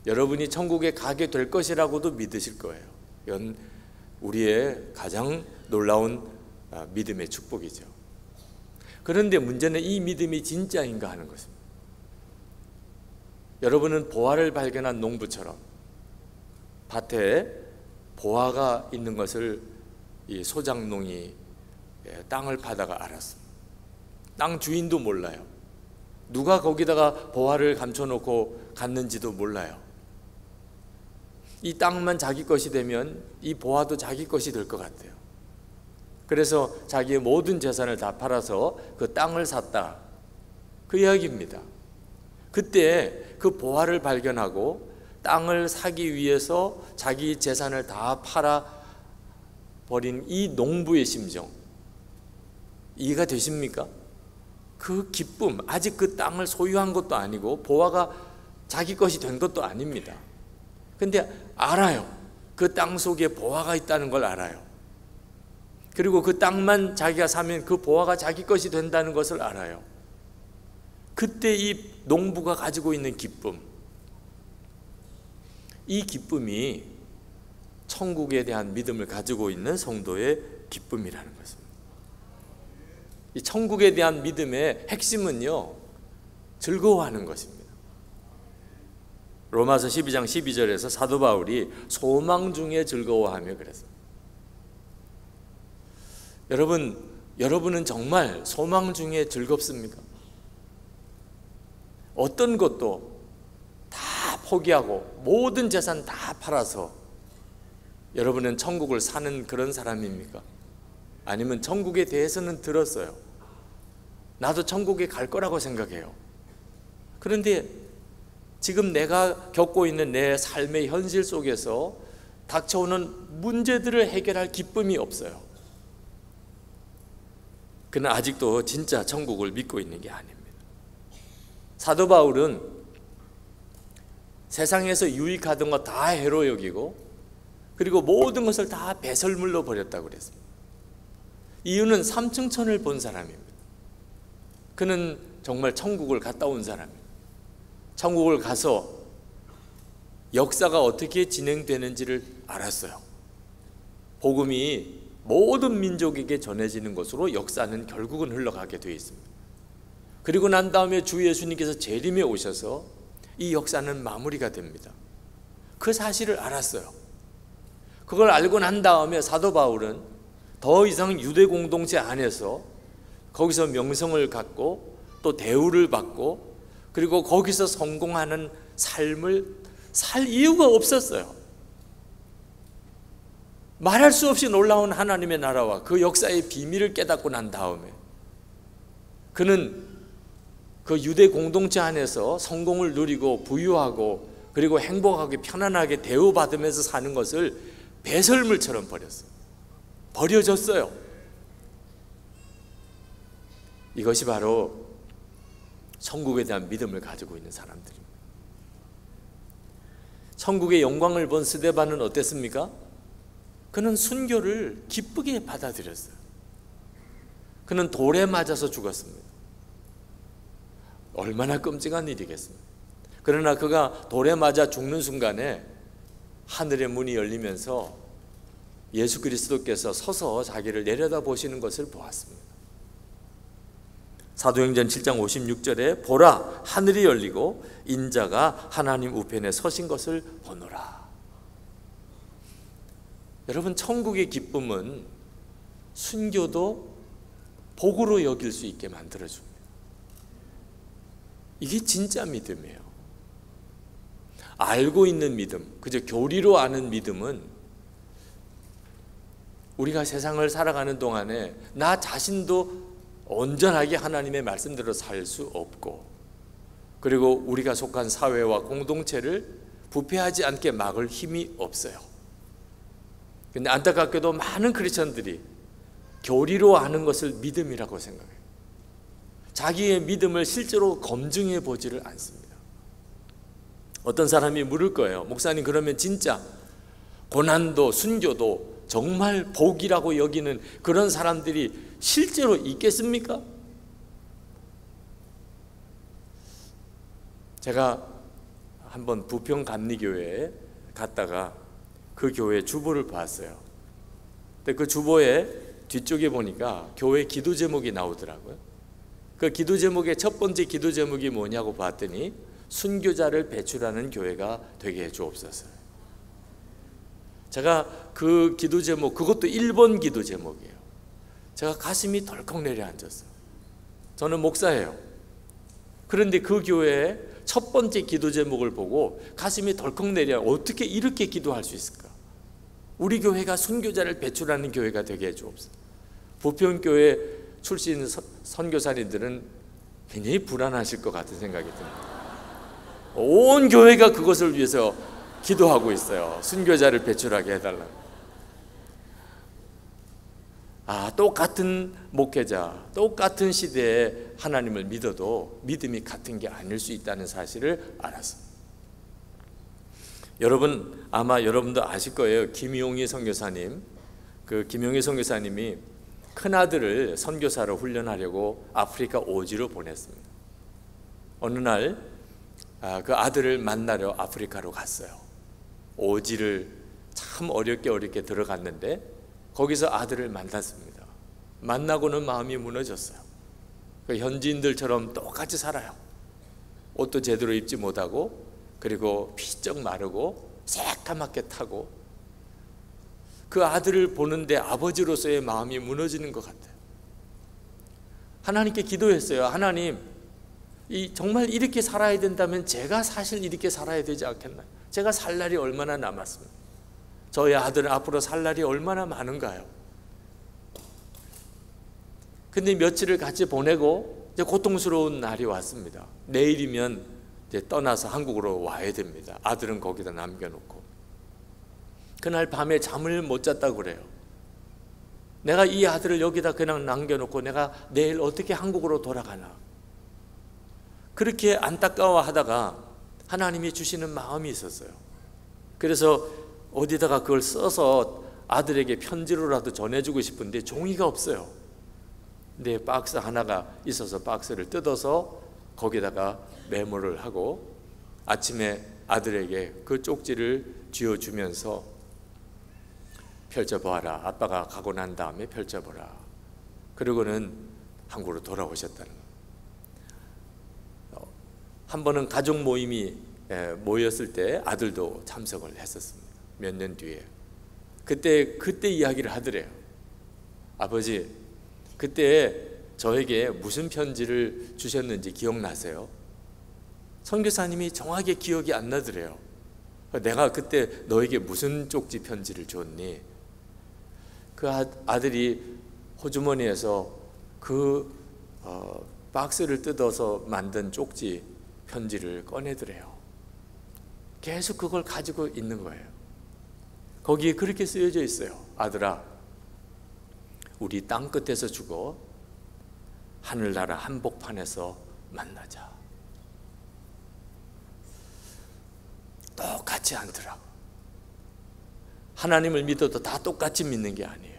여러분이 천국에 가게 될 것이라고도 믿으실 거예요. 이건 우리의 가장 놀라운 믿음의 축복이죠. 그런데 문제는 이 믿음이 진짜인가 하는 것입니다. 여러분은 보화를 발견한 농부처럼 밭에 보화가 있는 것을 이 소작농이 땅을 파다가 알았습니다. 땅 주인도 몰라요. 누가 거기다가 보화를 감춰놓고 갔는지도 몰라요. 이 땅만 자기 것이 되면 이 보화도 자기 것이 될 것 같아요. 그래서 자기의 모든 재산을 다 팔아서 그 땅을 샀다, 그 이야기입니다. 그때 그 보화를 발견하고 땅을 사기 위해서 자기 재산을 다 팔아버린 이 농부의 심정, 이해가 되십니까? 그 기쁨, 아직 그 땅을 소유한 것도 아니고 보화가 자기 것이 된 것도 아닙니다. 근데 알아요. 그 땅 속에 보화가 있다는 걸 알아요. 그리고 그 땅만 자기가 사면 그 보화가 자기 것이 된다는 것을 알아요. 그때 이 농부가 가지고 있는 기쁨, 이 기쁨이 천국에 대한 믿음을 가지고 있는 성도의 기쁨이라는 것입니다. 이 천국에 대한 믿음의 핵심은요, 즐거워하는 것입니다. 로마서 12장 12절에서 사도 바울이 소망 중에 즐거워하며 그랬습니다. 여러분은 정말 소망 중에 즐겁습니까? 어떤 것도 다 포기하고 모든 재산 다 팔아서 여러분은 천국을 사는 그런 사람입니까? 아니면 천국에 대해서는 들었어요. 나도 천국에 갈 거라고 생각해요. 그런데 지금 내가 겪고 있는 내 삶의 현실 속에서 닥쳐오는 문제들을 해결할 기쁨이 없어요. 그는 아직도 진짜 천국을 믿고 있는 게 아닙니다. 사도 바울은 세상에서 유익하던 거 다 해로 여기고 그리고 모든 것을 다 배설물로 버렸다고 그랬습니다. 이유는 삼층천을 본 사람입니다. 그는 정말 천국을 갔다 온 사람입니다. 천국을 가서 역사가 어떻게 진행되는지를 알았어요. 복음이 모든 민족에게 전해지는 것으로 역사는 결국은 흘러가게 되어 있습니다. 그리고 난 다음에 주 예수님께서 재림에 오셔서 이 역사는 마무리가 됩니다. 그 사실을 알았어요. 그걸 알고 난 다음에 사도 바울은 더 이상 유대 공동체 안에서 거기서 명성을 갖고 또 대우를 받고 그리고 거기서 성공하는 삶을 살 이유가 없었어요. 말할 수 없이 놀라운 하나님의 나라와 그 역사의 비밀을 깨닫고 난 다음에 그는 그 유대 공동체 안에서 성공을 누리고 부유하고 그리고 행복하게 편안하게 대우받으면서 사는 것을 배설물처럼 버렸어요. 버려졌어요. 이것이 바로 천국에 대한 믿음을 가지고 있는 사람들입니다. 천국의 영광을 본 스데반은 어땠습니까? 그는 순교를 기쁘게 받아들였어요. 그는 돌에 맞아서 죽었습니다. 얼마나 끔찍한 일이겠습니까? 그러나 그가 돌에 맞아 죽는 순간에 하늘의 문이 열리면서 예수 그리스도께서 서서 자기를 내려다보시는 것을 보았습니다. 사도행전 7장 56절에 보라 하늘이 열리고 인자가 하나님 우편에 서신 것을 보노라. 여러분, 천국의 기쁨은 순교도 복으로 여길 수 있게 만들어줍니다. 이게 진짜 믿음이에요. 알고 있는 믿음, 그저 교리로 아는 믿음은 우리가 세상을 살아가는 동안에 나 자신도 온전하게 하나님의 말씀대로 살 수 없고, 그리고 우리가 속한 사회와 공동체를 부패하지 않게 막을 힘이 없어요. 근데 안타깝게도 많은 크리스천들이 교리로 아는 것을 믿음이라고 생각해요. 자기의 믿음을 실제로 검증해 보지를 않습니다. 어떤 사람이 물을 거예요. 목사님, 그러면 진짜 고난도 순교도 정말 복이라고 여기는 그런 사람들이 실제로 있겠습니까? 제가 한번 부평 감리교회에 갔다가 그 교회 주보를 봤어요. 근데 그 주보의 뒤쪽에 보니까 교회 기도 제목이 나오더라고요. 그 기도 제목의 첫 번째 기도 제목이 뭐냐고 봤더니 순교자를 배출하는 교회가 되게 해주옵소서. 제가 그 기도 제목, 그것도 1번 기도 제목이에요. 제가 가슴이 덜컥 내려앉았어요. 저는 목사예요. 그런데 그 교회의 첫 번째 기도 제목을 보고 가슴이 덜컥 내려, 어떻게 이렇게 기도할 수 있을까? 우리 교회가 순교자를 배출하는 교회가 되게 해주옵소서. 부평교회 출신 선교사님들은 굉장히 불안하실 것 같은 생각이 듭니다. 온 교회가 그것을 위해서 기도하고 있어요. 순교자를 배출하게 해달라고. 똑같은 목회자, 똑같은 시대에 하나님을 믿어도 믿음이 같은 게 아닐 수 있다는 사실을 알았습니다. 여러분, 아마 여러분도 아실 거예요. 김용희 선교사님. 그 김용희 선교사님이 큰아들을 선교사로 훈련하려고 아프리카 오지로 보냈습니다. 어느 날 그 아들을 만나러 아프리카로 갔어요. 오지를 참 어렵게 들어갔는데 거기서 아들을 만났습니다. 만나고는 마음이 무너졌어요. 그 현지인들처럼 똑같이 살아요. 옷도 제대로 입지 못하고, 그리고 피쩍 마르고 새까맣게 타고, 그 아들을 보는데 아버지로서의 마음이 무너지는 것 같아요. 하나님께 기도했어요. 하나님, 정말 이렇게 살아야 된다면 제가 사실 이렇게 살아야 되지 않겠나요? 제가 살 날이 얼마나 남았습니까? 저희 아들은 앞으로 살 날이 얼마나 많은가요? 근데 며칠을 같이 보내고 이제 고통스러운 날이 왔습니다. 내일이면 이제 떠나서 한국으로 와야 됩니다. 아들은 거기다 남겨놓고. 그날 밤에 잠을 못 잤다고 그래요. 내가 이 아들을 여기다 그냥 남겨놓고 내가 내일 어떻게 한국으로 돌아가나. 그렇게 안타까워하다가 하나님이 주시는 마음이 있었어요. 그래서 어디다가 그걸 써서 아들에게 편지로라도 전해주고 싶은데 종이가 없어요. 근데 박스 하나가 있어서 박스를 뜯어서 거기다가 메모를 하고 아침에 아들에게 그 쪽지를 쥐어주면서 펼쳐보아라. 아빠가 가고 난 다음에 펼쳐보라. 그러고는 한국으로 돌아오셨다는 거예요. 한 번은 가족 모임이 모였을 때 아들도 참석을 했었습니다. 몇 년 뒤에. 그때 이야기를 하더래요. 아버지, 그때 저에게 무슨 편지를 주셨는지 기억나세요? 선교사님이 정확하게 기억이 안 나더래요. 내가 그때 너에게 무슨 쪽지 편지를 줬니? 그 아들이 호주머니에서 그 박스를 뜯어서 만든 쪽지 편지를 꺼내더래요. 계속 그걸 가지고 있는 거예요. 거기에 그렇게 쓰여져 있어요. 아들아, 우리 땅 끝에서 죽어 하늘나라 한복판에서 만나자. 똑같지 않더라고. 하나님을 믿어도 다 똑같이 믿는 게 아니에요.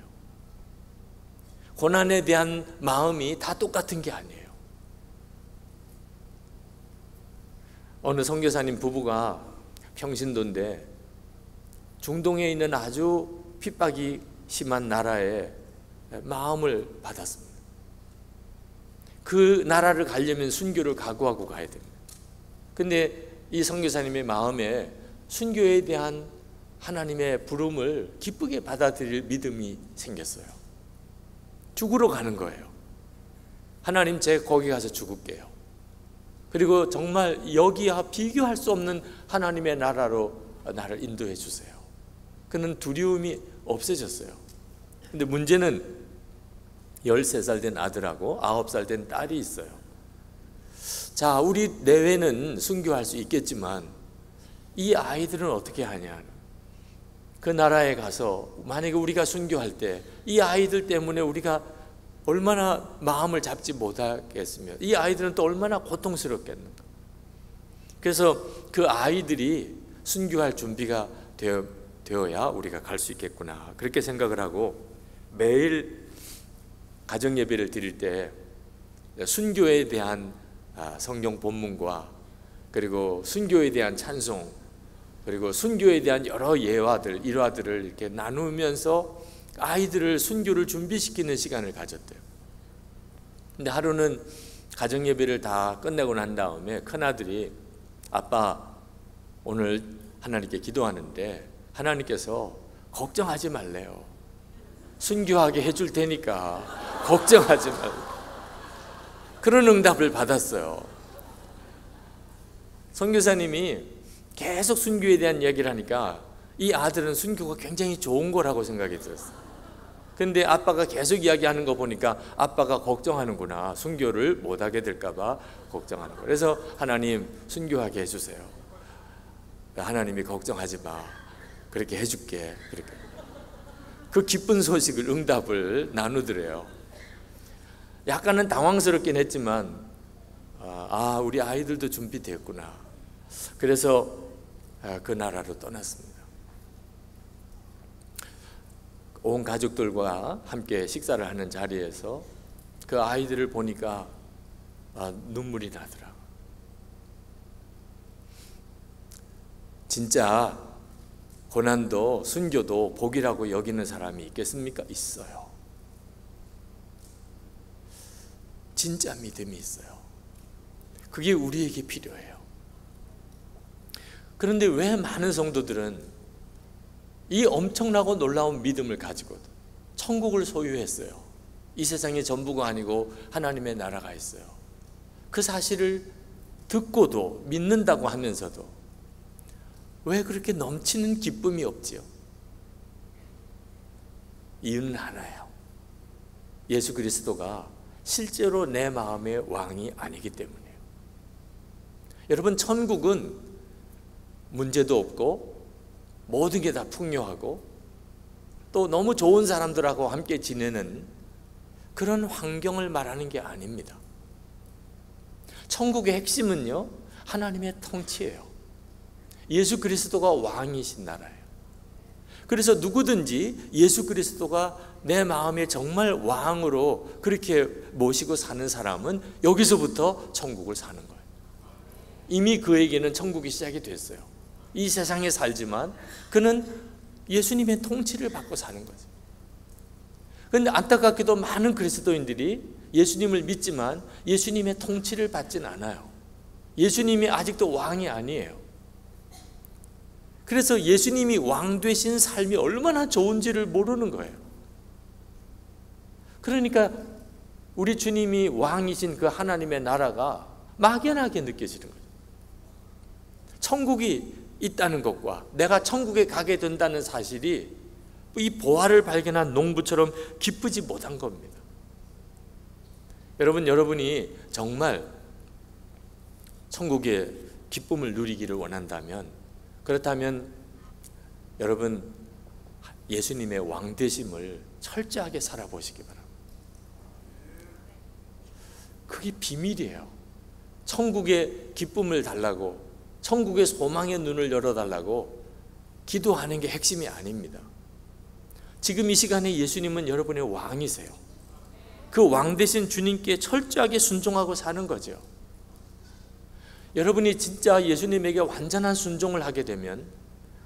고난에 대한 마음이 다 똑같은 게 아니에요. 어느 선교사님 부부가 평신도인데 중동에 있는 아주 핍박이 심한 나라에 마음을 받았습니다. 그 나라를 가려면 순교를 각오하고 가야 됩니다. 근데 이 선교사님의 마음에 순교에 대한 하나님의 부름을 기쁘게 받아들일 믿음이 생겼어요. 죽으러 가는 거예요. 하나님, 제가 거기 가서 죽을게요. 그리고 정말 여기와 비교할 수 없는 하나님의 나라로 나를 인도해 주세요. 그는 두려움이 없어졌어요. 근데 문제는 13살 된 아들하고 9살 된 딸이 있어요. 자, 우리 내외는 순교할 수 있겠지만 이 아이들은 어떻게 하냐. 그 나라에 가서 만약에 우리가 순교할 때 이 아이들 때문에 우리가 얼마나 마음을 잡지 못하겠으며 이 아이들은 또 얼마나 고통스럽겠는가. 그래서 그 아이들이 순교할 준비가 되어야 우리가 갈 수 있겠구나, 그렇게 생각을 하고 매일 가정 예배를 드릴 때 순교에 대한 성경 본문과 그리고 순교에 대한 찬송 그리고 순교에 대한 여러 예화들, 일화들을 이렇게 나누면서 아이들을 순교를 준비시키는 시간을 가졌대요. 근데 하루는 가정 예배를 다 끝내고 난 다음에 큰아들이 아빠, 오늘 하나님께 기도하는데 하나님께서 걱정하지 말래요. 순교하게 해줄 테니까 걱정하지 말고. 그런 응답을 받았어요. 선교사님이 계속 순교에 대한 이야기를 하니까 이 아들은 순교가 굉장히 좋은 거라고 생각이 들었어요. 근데 아빠가 계속 이야기하는 거 보니까 아빠가 걱정하는구나. 순교를 못하게 될까 봐 걱정하는 거. 그래서 하나님, 순교하게 해주세요. 하나님이 걱정하지 마, 그렇게 해줄게. 그렇게 그 기쁜 소식을, 응답을 나누더래요. 약간은 당황스럽긴 했지만 우리 아이들도 준비됐구나. 그래서 그 나라로 떠났습니다. 온 가족들과 함께 식사를 하는 자리에서 그 아이들을 보니까 눈물이 나더라고요. 진짜 고난도 순교도 복이라고 여기는 사람이 있겠습니까? 있어요. 진짜 믿음이 있어요. 그게 우리에게 필요해요. 그런데 왜 많은 성도들은 이 엄청나고 놀라운 믿음을 가지고 천국을 소유했어요. 이 세상의 전부가 아니고 하나님의 나라가 있어요. 그 사실을 듣고도 믿는다고 하면서도 왜 그렇게 넘치는 기쁨이 없지요? 이유는 하나예요. 예수 그리스도가 실제로 내 마음의 왕이 아니기 때문이에요. 여러분, 천국은 문제도 없고 모든 게 다 풍요하고 또 너무 좋은 사람들하고 함께 지내는 그런 환경을 말하는 게 아닙니다. 천국의 핵심은요, 하나님의 통치예요. 예수 그리스도가 왕이신 나라예요. 그래서 누구든지 예수 그리스도가 내 마음에 정말 왕으로 그렇게 모시고 사는 사람은 여기서부터 천국을 사는 거예요. 이미 그에게는 천국이 시작이 됐어요. 이 세상에 살지만 그는 예수님의 통치를 받고 사는 거죠. 그런데 안타깝게도 많은 그리스도인들이 예수님을 믿지만 예수님의 통치를 받진 않아요. 예수님이 아직도 왕이 아니에요. 그래서 예수님이 왕 되신 삶이 얼마나 좋은지를 모르는 거예요. 그러니까 우리 주님이 왕이신 그 하나님의 나라가 막연하게 느껴지는 거예요. 천국이 있다는 것과 내가 천국에 가게 된다는 사실이 이 보화를 발견한 농부처럼 기쁘지 못한 겁니다. 여러분이 정말 천국의 기쁨을 누리기를 원한다면, 그렇다면 여러분 예수님의 왕되심을 철저하게 살아보시기 바랍니다. 그게 비밀이에요. 천국의 기쁨을 달라고, 천국의 소망의 눈을 열어달라고 기도하는 게 핵심이 아닙니다. 지금 이 시간에 예수님은 여러분의 왕이세요. 그 왕 되신 주님께 철저하게 순종하고 사는 거죠. 여러분이 진짜 예수님에게 완전한 순종을 하게 되면,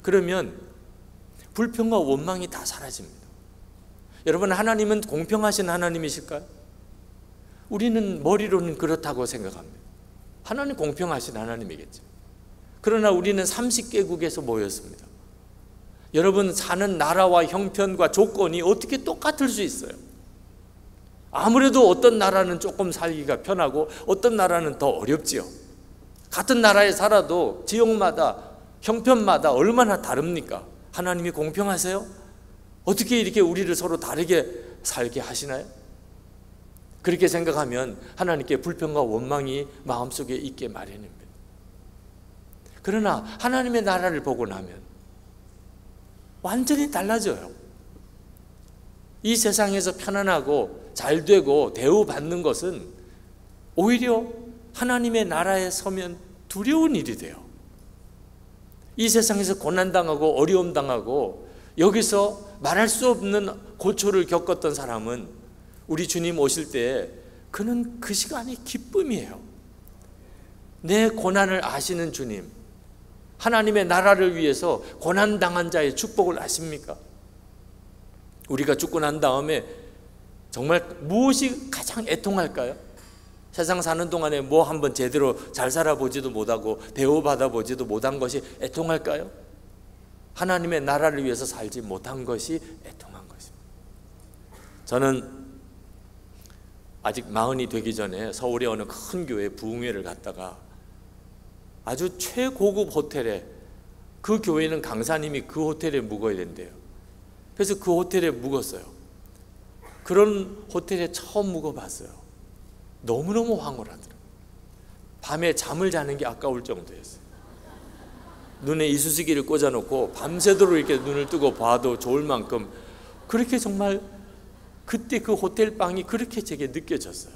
그러면 불평과 원망이 다 사라집니다. 여러분, 하나님은 공평하신 하나님이실까요? 우리는 머리로는 그렇다고 생각합니다. 하나님 공평하신 하나님이겠죠. 그러나 우리는 30개국에서 모였습니다. 여러분 사는 나라와 형편과 조건이 어떻게 똑같을 수 있어요? 아무래도 어떤 나라는 조금 살기가 편하고 어떤 나라는 더 어렵지요. 같은 나라에 살아도 지역마다 형편마다 얼마나 다릅니까? 하나님이 공평하세요? 어떻게 이렇게 우리를 서로 다르게 살게 하시나요? 그렇게 생각하면 하나님께 불평과 원망이 마음속에 있게 마련입니다. 그러나 하나님의 나라를 보고 나면 완전히 달라져요. 이 세상에서 편안하고 잘되고 대우받는 것은 오히려 하나님의 나라에 서면 두려운 일이 돼요. 이 세상에서 고난당하고 어려움당하고 여기서 말할 수 없는 고초를 겪었던 사람은 우리 주님 오실 때 그는 그 시간이 기쁨이에요. 내 고난을 아시는 주님, 하나님의 나라를 위해서 고난당한 자의 축복을 아십니까? 우리가 죽고 난 다음에 정말 무엇이 가장 애통할까요? 세상 사는 동안에 뭐 한번 제대로 잘 살아보지도 못하고 대우받아 보지도 못한 것이 애통할까요? 하나님의 나라를 위해서 살지 못한 것이 애통한 것입니다. 저는 아직 40이 되기 전에 서울의 어느 큰 교회 부흥회를 갔다가 아주 최고급 호텔에, 그 교회는 강사님이 그 호텔에 묵어야 된대요. 그래서 그 호텔에 묵었어요. 그런 호텔에 처음 묵어봤어요. 너무너무 황홀하더라고요. 밤에 잠을 자는 게 아까울 정도였어요. 눈에 이쑤시개를 꽂아놓고 밤새도록 이렇게 눈을 뜨고 봐도 좋을 만큼, 그렇게 정말 그때 그 호텔 방이 그렇게 제게 느껴졌어요.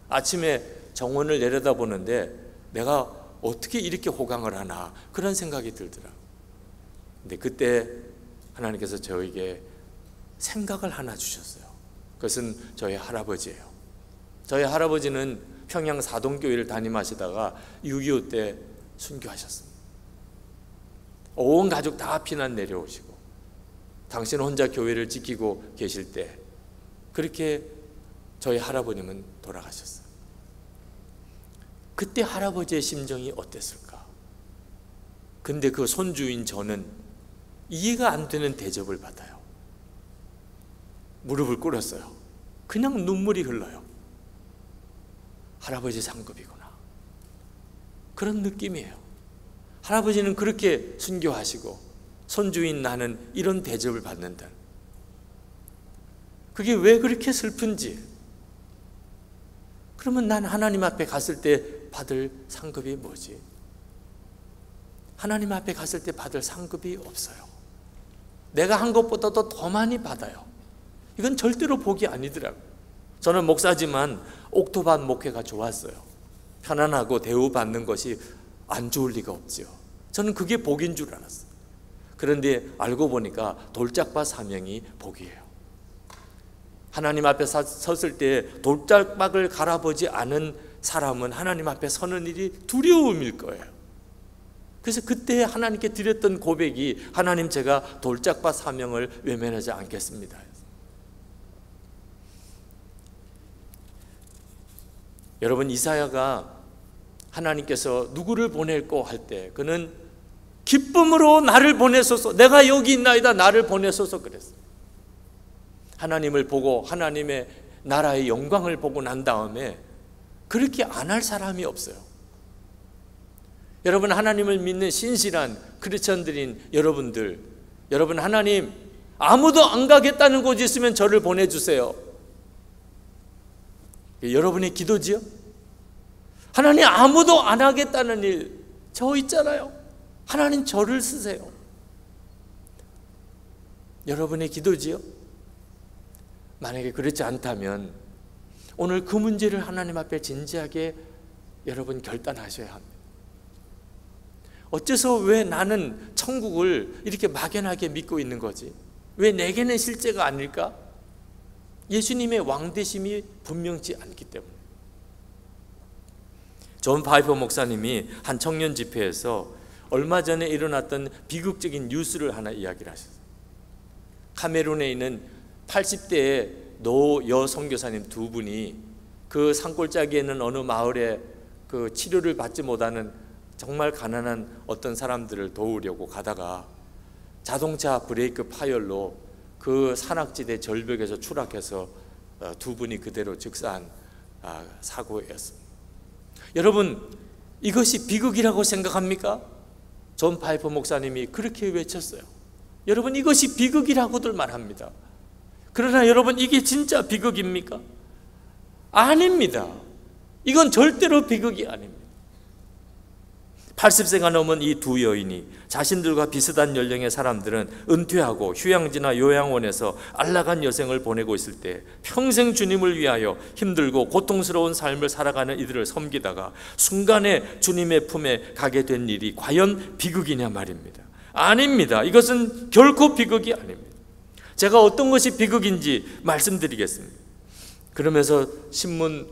아침에 정원을 내려다보는데 내가 어떻게 이렇게 호강을 하나, 그런 생각이 들더라고요. 근데 그때 하나님께서 저에게 생각을 하나 주셨어요. 그것은 저희 할아버지예요. 저희 할아버지는 평양 사동교회를 담임하시다가 6.25 때 순교하셨습니다. 온 가족 다 피난 내려오시고 당신 혼자 교회를 지키고 계실 때 그렇게 저희 할아버님은 돌아가셨어요. 그때 할아버지의 심정이 어땠을까? 근데 그 손주인 저는 이해가 안 되는 대접을 받아요. 무릎을 꿇었어요. 그냥 눈물이 흘러요. 할아버지 상급이구나, 그런 느낌이에요. 할아버지는 그렇게 순교하시고 손주인 나는 이런 대접을 받는다. 그게 왜 그렇게 슬픈지. 그러면 난 하나님 앞에 갔을 때 받을 상급이 뭐지? 하나님 앞에 갔을 때 받을 상급이 없어요. 내가 한 것보다도 더 많이 받아요. 이건 절대로 복이 아니더라고요. 저는 목사지만 옥토반 목회가 좋았어요. 편안하고 대우받는 것이 안 좋을 리가 없죠. 저는 그게 복인 줄 알았어요. 그런데 알고 보니까 돌짝밭 사명이 복이에요. 하나님 앞에 섰을 때 돌짝박을 갈아보지 않은 사람은 하나님 앞에 서는 일이 두려움일 거예요. 그래서 그때 하나님께 드렸던 고백이, 하나님 제가 돌짝밭 사명을 외면하지 않겠습니다. 여러분, 이사야가 하나님께서 누구를 보낼고 할 때 그는 기쁨으로 나를 보내소서, 내가 여기 있나이다, 나를 보내소서 그랬어요. 하나님을 보고 하나님의 나라의 영광을 보고 난 다음에 그렇게 안 할 사람이 없어요. 여러분, 하나님을 믿는 신실한 크리스천들인 여러분들, 여러분, 하나님 아무도 안 가겠다는 곳이 있으면 저를 보내주세요. 여러분의 기도지요? 하나님 아무도 안 하겠다는 일 저 있잖아요. 하나님 저를 쓰세요. 여러분의 기도지요? 만약에 그렇지 않다면 오늘 그 문제를 하나님 앞에 진지하게 여러분 결단하셔야 합니다. 어째서 왜 나는 천국을 이렇게 막연하게 믿고 있는 거지? 왜 내게는 실제가 아닐까? 예수님의 왕되심이 분명치 않기 때문에. 존 파이퍼 목사님이 한 청년 집회에서 얼마 전에 일어났던 비극적인 뉴스를 하나 이야기를 하셨어요. 카메룬에 있는 80대의 노여 선교사님 두 분이 그 산골짜기에 있는 어느 마을에 그 치료를 받지 못하는 정말 가난한 어떤 사람들을 도우려고 가다가 자동차 브레이크 파열로 그 산악지대 절벽에서 추락해서 두 분이 그대로 즉사한 사고였습니다. 여러분, 이것이 비극이라고 생각합니까? 존 파이퍼 목사님이 그렇게 외쳤어요. 여러분, 이것이 비극이라고들 말합니다. 그러나 여러분, 이게 진짜 비극입니까? 아닙니다. 이건 절대로 비극이 아닙니다. 80세가 넘은 이 두 여인이 자신들과 비슷한 연령의 사람들은 은퇴하고 휴양지나 요양원에서 안락한 여생을 보내고 있을 때 평생 주님을 위하여 힘들고 고통스러운 삶을 살아가는 이들을 섬기다가 순간에 주님의 품에 가게 된 일이 과연 비극이냐 말입니다. 아닙니다. 이것은 결코 비극이 아닙니다. 제가 어떤 것이 비극인지 말씀드리겠습니다. 그러면서 신문에서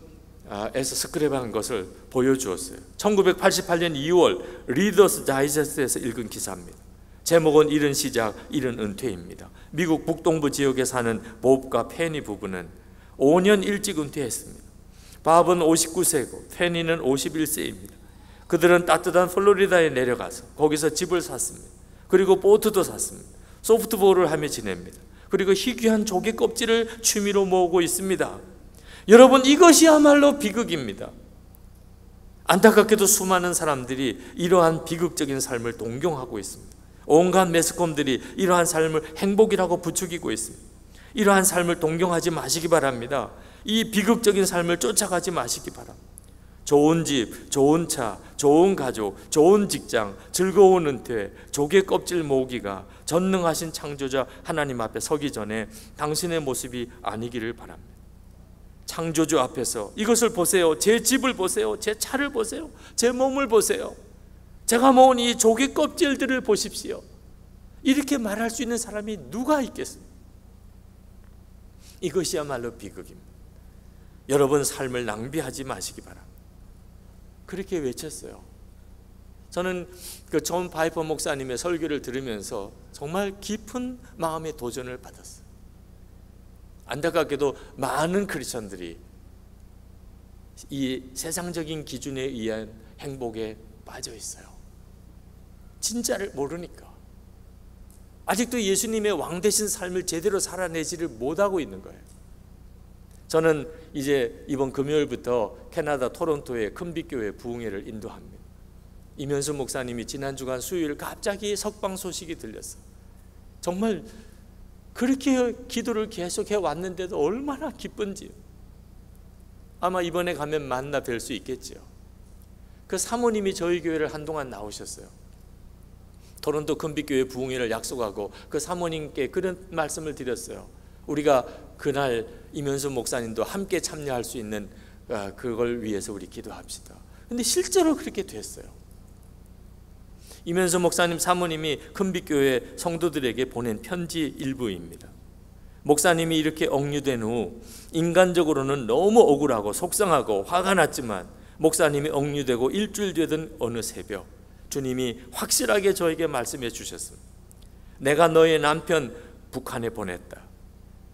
스크랩한 것을 보여주었어요. 1988년 2월 리더스 다이제스트에서 읽은 기사입니다. 제목은 이른 시작, 이른 은퇴입니다. 미국 북동부 지역에 사는 봅과 페니 부부는 5년 일찍 은퇴했습니다. 밥은 59세고 페니는 51세입니다. 그들은 따뜻한 플로리다에 내려가서 거기서 집을 샀습니다. 그리고 보트도 샀습니다. 소프트볼을 하며 지냅니다. 그리고 희귀한 조개 껍질을 취미로 모으고 있습니다. 여러분, 이것이야말로 비극입니다. 안타깝게도 수많은 사람들이 이러한 비극적인 삶을 동경하고 있습니다. 온갖 매스컴들이 이러한 삶을 행복이라고 부추기고 있습니다. 이러한 삶을 동경하지 마시기 바랍니다. 이 비극적인 삶을 쫓아가지 마시기 바랍니다. 좋은 집, 좋은 차, 좋은 가족, 좋은 직장, 즐거운 은퇴, 조개 껍질 모으기가 전능하신 창조자 하나님 앞에 서기 전에 당신의 모습이 아니기를 바랍니다. 창조주 앞에서 이것을 보세요. 제 집을 보세요. 제 차를 보세요. 제 몸을 보세요. 제가 모은 이 조개 껍질들을 보십시오. 이렇게 말할 수 있는 사람이 누가 있겠습니까? 이것이야말로 비극입니다. 여러분, 삶을 낭비하지 마시기 바랍니다. 그렇게 외쳤어요. 저는 그 존 파이퍼 목사님의 설교를 들으면서 정말 깊은 마음의 도전을 받았어요. 안타깝게도 많은 크리스천들이 이 세상적인 기준에 의한 행복에 빠져 있어요. 진짜를 모르니까. 아직도 예수님의 왕 되신 삶을 제대로 살아내지를 못하고 있는 거예요. 저는 이제 이번 금요일부터 캐나다 토론토의 큰빛교회 부흥회를 인도합니다. 이면수 목사님이 지난 주간 수요일 갑자기 석방 소식이 들렸어요. 정말 그렇게 기도를 계속해 왔는데도 얼마나 기쁜지요. 아마 이번에 가면 만나 뵐 수 있겠지요. 그 사모님이 저희 교회를 한동안 나오셨어요. 토론토 큰빛교회 부흥회를 약속하고 그 사모님께 그런 말씀을 드렸어요. 우리가 그날 이면수 목사님도 함께 참여할 수 있는 그걸 위해서 우리 기도합시다. 근데 실제로 그렇게 됐어요. 이면수 목사님 사모님이 큰빛교회 성도들에게 보낸 편지 일부입니다. 목사님이 이렇게 억류된 후 인간적으로는 너무 억울하고 속상하고 화가 났지만 목사님이 억류되고 일주일 되던 어느 새벽 주님이 확실하게 저에게 말씀해 주셨습니다. 내가 너의 남편 북한에 보냈다.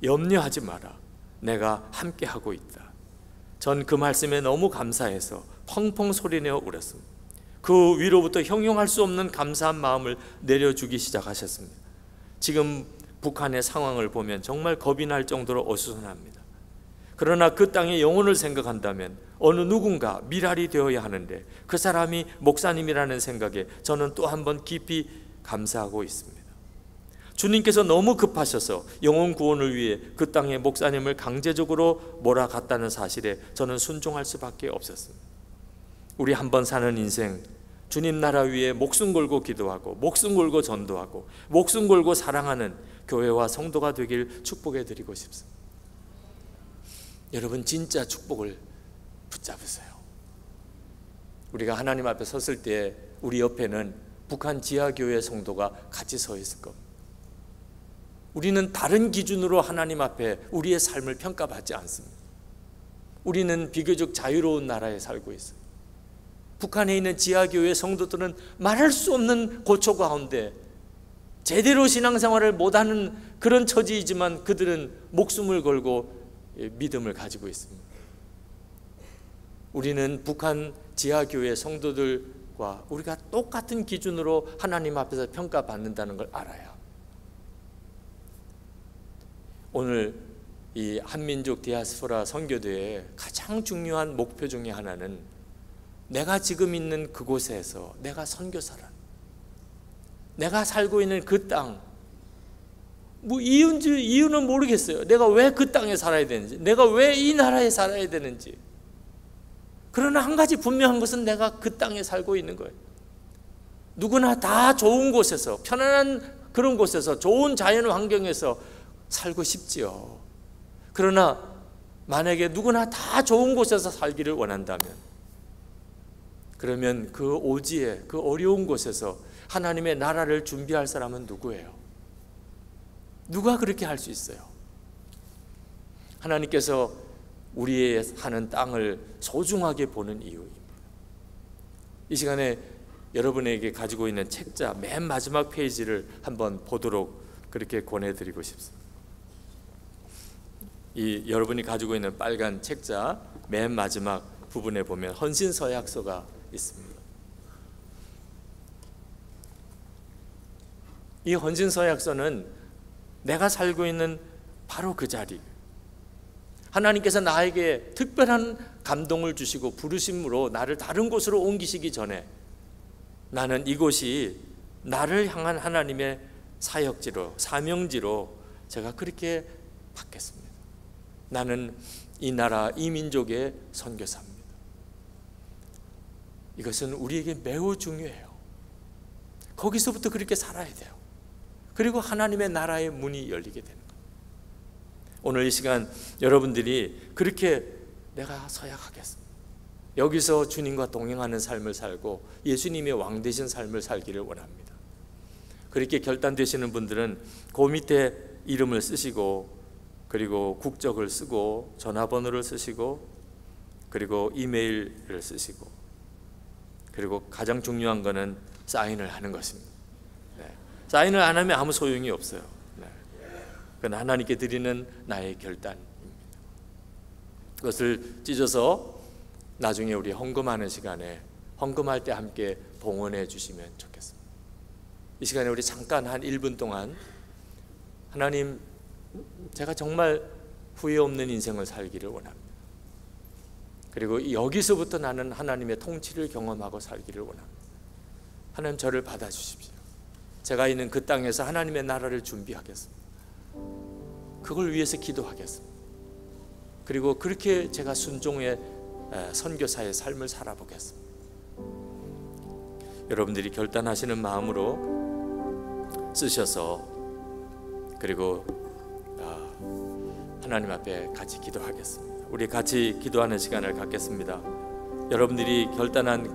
염려하지 마라. 내가 함께하고 있다. 전 그 말씀에 너무 감사해서 펑펑 소리내어 울었습니다. 그 위로부터 형용할 수 없는 감사한 마음을 내려주기 시작하셨습니다. 지금 북한의 상황을 보면 정말 겁이 날 정도로 어수선합니다. 그러나 그 땅의 영혼을 생각한다면 어느 누군가 미랄이 되어야 하는데 그 사람이 목사님이라는 생각에 저는 또 한 번 깊이 감사하고 있습니다. 주님께서 너무 급하셔서 영혼 구원을 위해 그 땅에 목사님을 강제적으로 몰아갔다는 사실에 저는 순종할 수밖에 없었습니다. 우리 한 번 사는 인생, 주님 나라 위에 목숨 걸고 기도하고 목숨 걸고 전도하고 목숨 걸고 사랑하는 교회와 성도가 되길 축복해 드리고 싶습니다. 여러분, 진짜 축복을 붙잡으세요. 우리가 하나님 앞에 섰을 때 우리 옆에는 북한 지하교회 성도가 같이 서 있을 겁니다. 우리는 다른 기준으로 하나님 앞에 우리의 삶을 평가받지 않습니다. 우리는 비교적 자유로운 나라에 살고 있어요. 북한에 있는 지하교회 성도들은 말할 수 없는 고초 가운데 제대로 신앙생활을 못하는 그런 처지이지만 그들은 목숨을 걸고 믿음을 가지고 있습니다. 우리는 북한 지하교회 성도들과 우리가 똑같은 기준으로 하나님 앞에서 평가받는다는 걸 알아요. 오늘 이 한민족 디아스포라 선교대회의 가장 중요한 목표 중에 하나는 내가 지금 있는 그곳에서 내가 선교사란, 내가 살고 있는 그 땅, 뭐 이유는 모르겠어요. 내가 왜 그 땅에 살아야 되는지, 내가 왜 이 나라에 살아야 되는지. 그러나 한 가지 분명한 것은 내가 그 땅에 살고 있는 거예요. 누구나 다 좋은 곳에서, 편안한 그런 곳에서, 좋은 자연 환경에서 살고 싶지요. 그러나 만약에 누구나 다 좋은 곳에서 살기를 원한다면, 그러면 그 오지에, 그 어려운 곳에서 하나님의 나라를 준비할 사람은 누구예요? 누가 그렇게 할 수 있어요? 하나님께서 우리의 사는 땅을 소중하게 보는 이유입니다. 이 시간에 여러분에게 가지고 있는 책자 맨 마지막 페이지를 한번 보도록 그렇게 권해드리고 싶습니다. 이 여러분이 가지고 있는 빨간 책자 맨 마지막 부분에 보면 헌신서약서가 있습니다. 이 헌신서약서는 내가 살고 있는 바로 그 자리, 하나님께서 나에게 특별한 감동을 주시고 부르심으로 나를 다른 곳으로 옮기시기 전에 나는 이곳이 나를 향한 하나님의 사역지로, 사명지로 제가 그렇게 받겠습니다. 나는 이 나라, 이 민족의 선교사입니다. 이것은 우리에게 매우 중요해요. 거기서부터 그렇게 살아야 돼요. 그리고 하나님의 나라의 문이 열리게 되는 거예요. 오늘 이 시간 여러분들이 그렇게 내가 서약하겠습니다. 여기서 주님과 동행하는 삶을 살고 예수님의 왕 되신 삶을 살기를 원합니다. 그렇게 결단되시는 분들은 그 밑에 이름을 쓰시고, 그리고 국적을 쓰고, 전화번호를 쓰시고, 그리고 이메일을 쓰시고, 그리고 가장 중요한 것은 사인을 하는 것입니다. 네. 사인을 안 하면 아무 소용이 없어요. 네. 그건 하나님께 드리는 나의 결단입니다. 그것을 찢어서 나중에 우리 헌금하는 시간에 헌금할 때 함께 봉헌해 주시면 좋겠습니다. 이 시간에 우리 잠깐 한 1분 동안 하나님, 제가 정말 후회 없는 인생을 살기를 원합니다. 그리고 여기서부터 나는 하나님의 통치를 경험하고 살기를 원합니다. 하나님, 저를 받아주십시오. 제가 있는 그 땅에서 하나님의 나라를 준비하겠습니다. 그걸 위해서 기도하겠습니다. 그리고 그렇게 제가 순종의 선교사의 삶을 살아보겠습니다. 여러분들이 결단하시는 마음으로 쓰셔서, 그리고 하나님 앞에 같이 기도하겠습니다. 우리 같이 기도하는 시간을 갖겠습니다. 여러분들이 결단한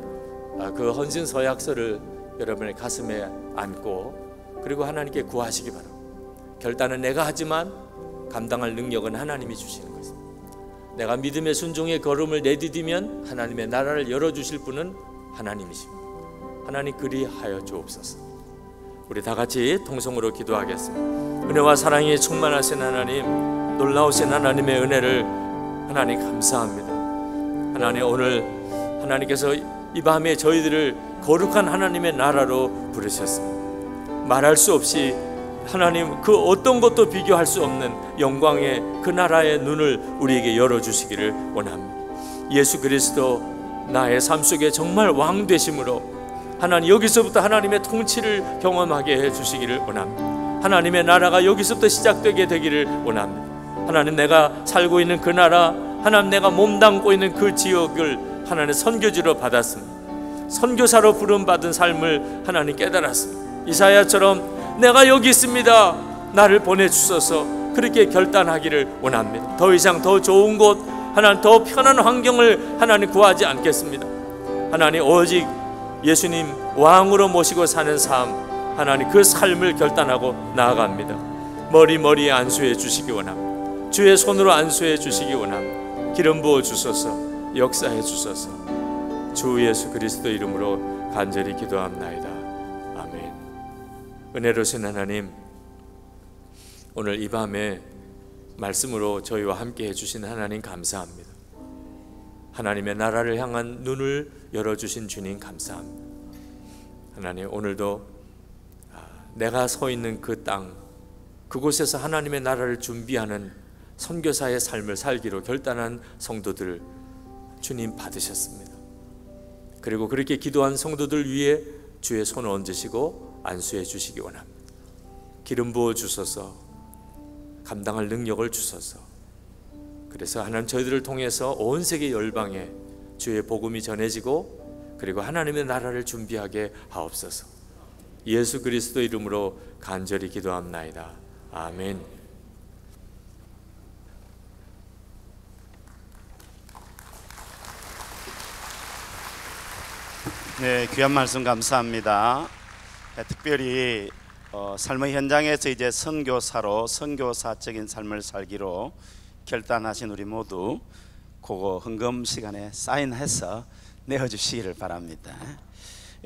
그 헌신 서약서를 여러분의 가슴에 안고, 그리고 하나님께 구하시기 바랍니다. 결단은 내가 하지만 감당할 능력은 하나님이 주시는 것입니다. 내가 믿음의 순종의 걸음을 내디디면 하나님의 나라를 열어주실 분은 하나님이십니다. 하나님, 그리하여 주옵소서. 우리 다 같이 통성으로 기도하겠습니다. 은혜와 사랑이 충만하신 하나님, 놀라우신 하나님의 은혜를 하나님 감사합니다. 하나님, 오늘 하나님께서 이 밤에 저희들을 거룩한 하나님의 나라로 부르셨습니다. 말할 수 없이 하나님, 그 어떤 것도 비교할 수 없는 영광의 그 나라의 눈을 우리에게 열어주시기를 원합니다. 예수 그리스도 나의 삶 속에 정말 왕 되심으로 하나님, 여기서부터 하나님의 통치를 경험하게 해주시기를 원합니다. 하나님의 나라가 여기서부터 시작되게 되기를 원합니다. 하나님, 내가 살고 있는 그 나라, 하나님 내가 몸담고 있는 그 지역을 하나님 선교지로 받았습니다. 선교사로 부름받은 삶을 하나님 깨달았습니다. 이사야처럼 내가 여기 있습니다, 나를 보내주소서, 그렇게 결단하기를 원합니다. 더 이상 더 좋은 곳, 하나님 더 편한 환경을 하나님 구하지 않겠습니다. 하나님, 오직 예수님 왕으로 모시고 사는 삶, 하나님 그 삶을 결단하고 나아갑니다. 머리에 안수해 주시기 원합니다. 주의 손으로 안수해 주시기 원합니다. 기름 부어 주소서, 역사해 주소서. 주 예수 그리스도 이름으로 간절히 기도합나이다. 아멘. 은혜로우신 하나님, 오늘 이 밤에 말씀으로 저희와 함께 해주신 하나님 감사합니다. 하나님의 나라를 향한 눈을 열어주신 주님 감사합니다. 하나님, 오늘도 내가 서 있는 그 땅, 그곳에서 하나님의 나라를 준비하는 선교사의 삶을 살기로 결단한 성도들 주님 받으셨습니다. 그리고 그렇게 기도한 성도들 위에 주의 손을 얹으시고 안수해 주시기 원합니다. 기름 부어 주소서, 감당할 능력을 주소서. 그래서 하나님, 저희들을 통해서 온 세계 열방에 주의 복음이 전해지고 그리고 하나님의 나라를 준비하게 하옵소서. 예수 그리스도 이름으로 간절히 기도합나이다. 아멘. 네, 귀한 말씀 감사합니다. 특별히 삶의 현장에서 이제 선교사로 선교사적인 삶을 살기로 결단하신 우리 모두 그거 헌금 시간에 사인해서 내어주시기를 바랍니다.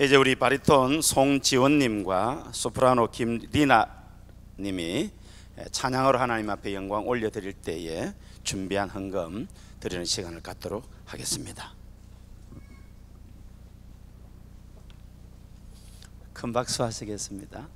이제 우리 바리톤 송지원님과 소프라노 김리나님이 찬양으로 하나님 앞에 영광 올려드릴 때에 준비한 헌금 드리는 시간을 갖도록 하겠습니다. 큰 박수 하시겠습니다.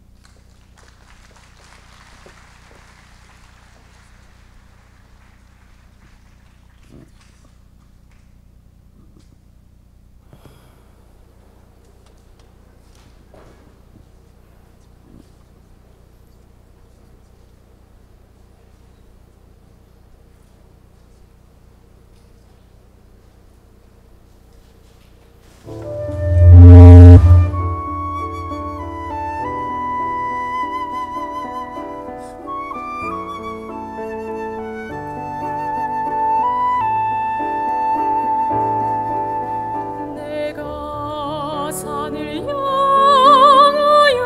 내가 산을 향하여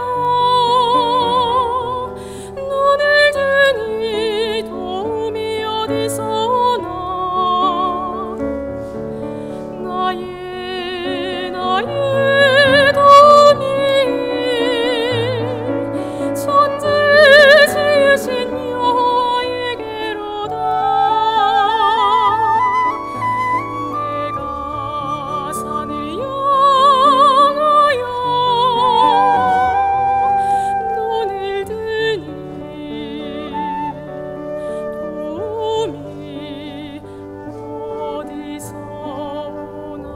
눈을 드니 도움이 어디서 나. 나의 도움이 천지 지으신 여호와에게로다. 내가 산을 향하여 눈을 드니 도움이 어디서 오나.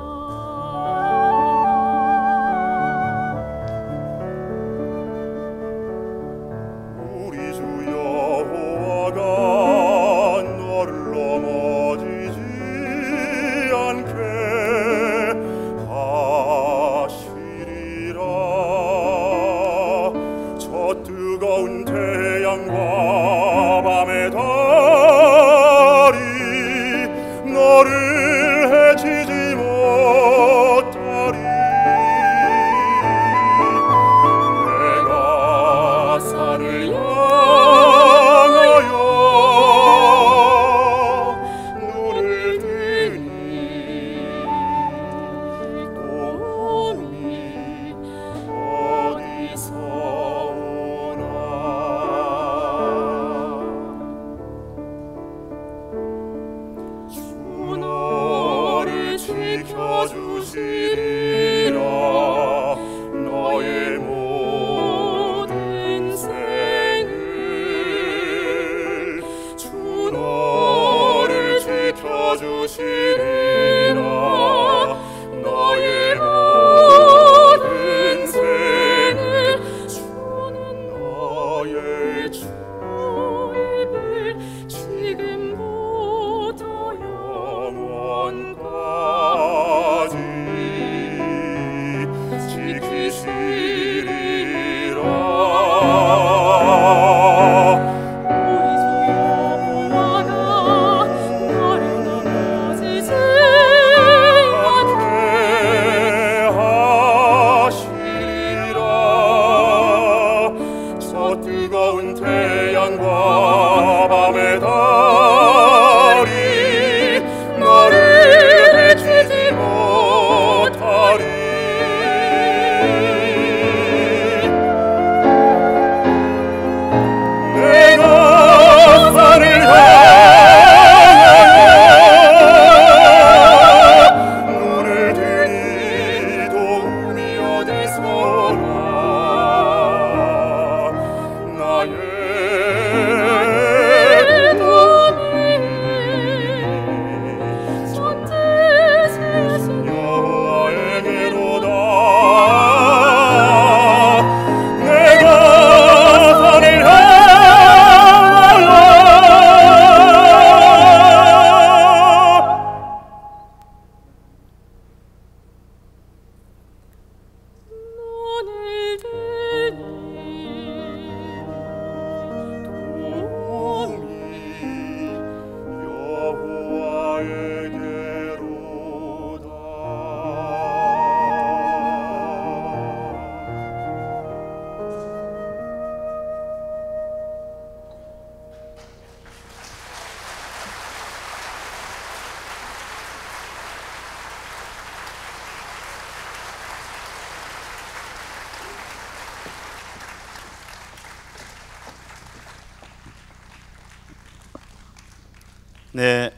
네,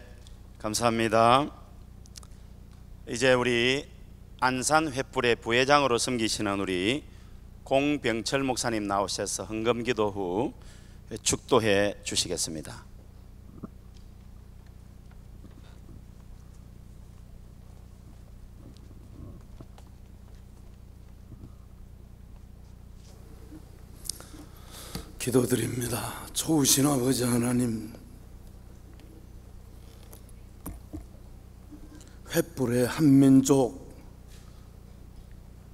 감사합니다. 이제 우리 안산 횃불의 부회장으로 섬기시는 우리 공병철 목사님 나오셔서 헌금기도 후 축도해 주시겠습니다. 기도드립니다. 좋으신 아버지 하나님, 횃불의 한민족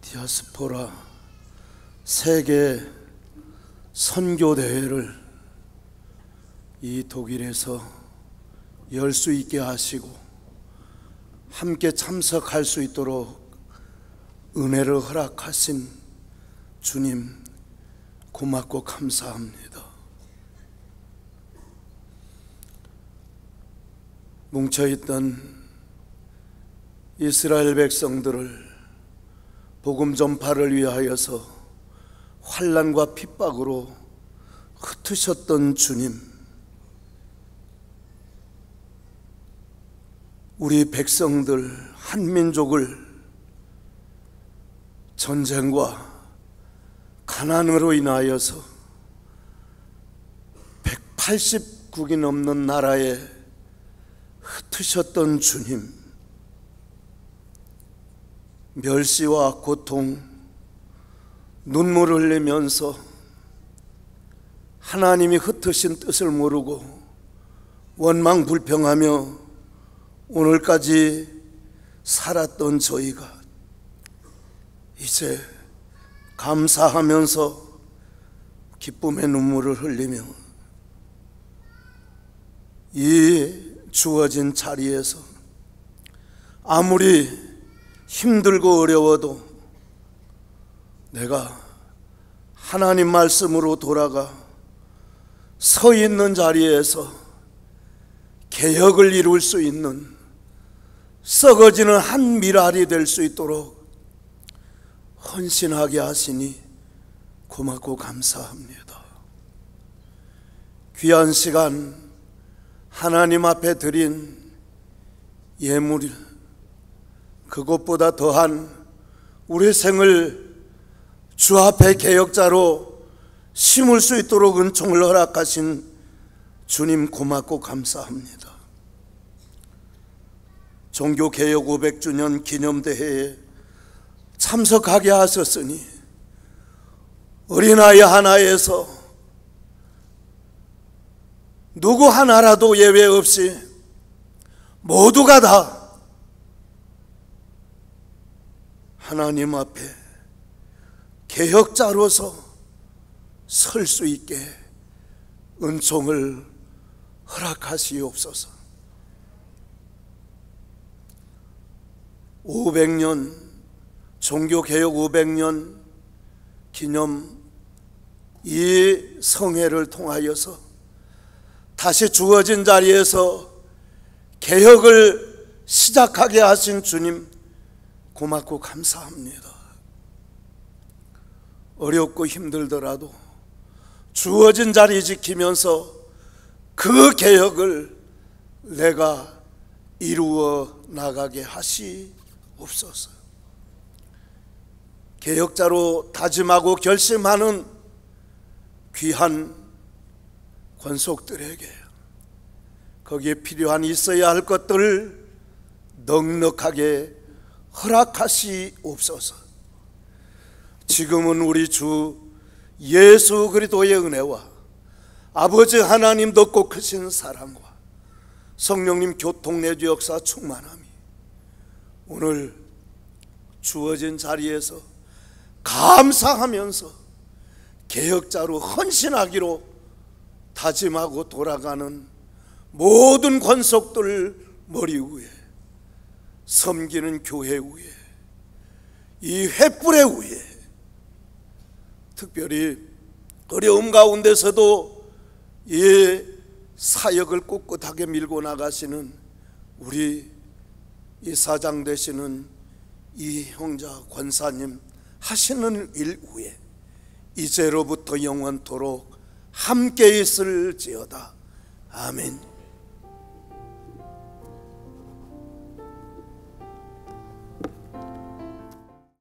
디아스포라 세계 선교대회를 이 독일에서 열 수 있게 하시고 함께 참석할 수 있도록 은혜를 허락하신 주님 고맙고 감사합니다. 뭉쳐있던 이스라엘 백성들을 복음 전파를 위하여서 환난과 핍박으로 흩으셨던 주님, 우리 백성들 한민족을 전쟁과 가난으로 인하여서 180국이 넘는 나라에 흩으셨던 주님, 멸시와 고통, 눈물을 흘리면서 하나님이 흩으신 뜻을 모르고 원망불평하며 오늘까지 살았던 저희가 이제 감사하면서 기쁨의 눈물을 흘리며 이 주어진 자리에서 아무리 힘들고 어려워도 내가 하나님 말씀으로 돌아가 서 있는 자리에서 개혁을 이룰 수 있는 썩어지는 한 미랄이 될 수 있도록 헌신하게 하시니 고맙고 감사합니다. 귀한 시간 하나님 앞에 드린 예물, 그것보다 더한 우리 생을 주 앞에 개혁자로 심을 수 있도록 은총을 허락하신 주님 고맙고 감사합니다. 종교개혁 500주년 기념대회에 참석하게 하셨으니 어린아이 하나에서 누구 하나라도 예외 없이 모두가 다 하나님 앞에 개혁자로서 설 수 있게 은총을 허락하시옵소서. 500년 종교개혁 500년 기념 이 성회를 통하여서 다시 주어진 자리에서 개혁을 시작하게 하신 주님 고맙고 감사합니다. 어렵고 힘들더라도 주어진 자리 지키면서 그 개혁을 내가 이루어 나가게 하시옵소서. 개혁자로 다짐하고 결심하는 귀한 권속들에게 거기에 필요한 있어야 할 것들을 넉넉하게 허락하시옵소서. 지금은 우리 주 예수 그리스도의 은혜와 아버지 하나님 더 크신 사랑과 성령님 교통내주 역사 충만함이 오늘 주어진 자리에서 감사하면서 개혁자로 헌신하기로 다짐하고 돌아가는 모든 권속들 머리 위에, 섬기는 교회 위에, 이 횃불의 위에, 특별히 어려움 가운데서도 이 사역을 꿋꿋하게 밀고 나가시는 우리 이 사장 되시는 이 형자 권사님 하시는 일 위에 이제로부터 영원토록 함께 있을지어다. 아멘.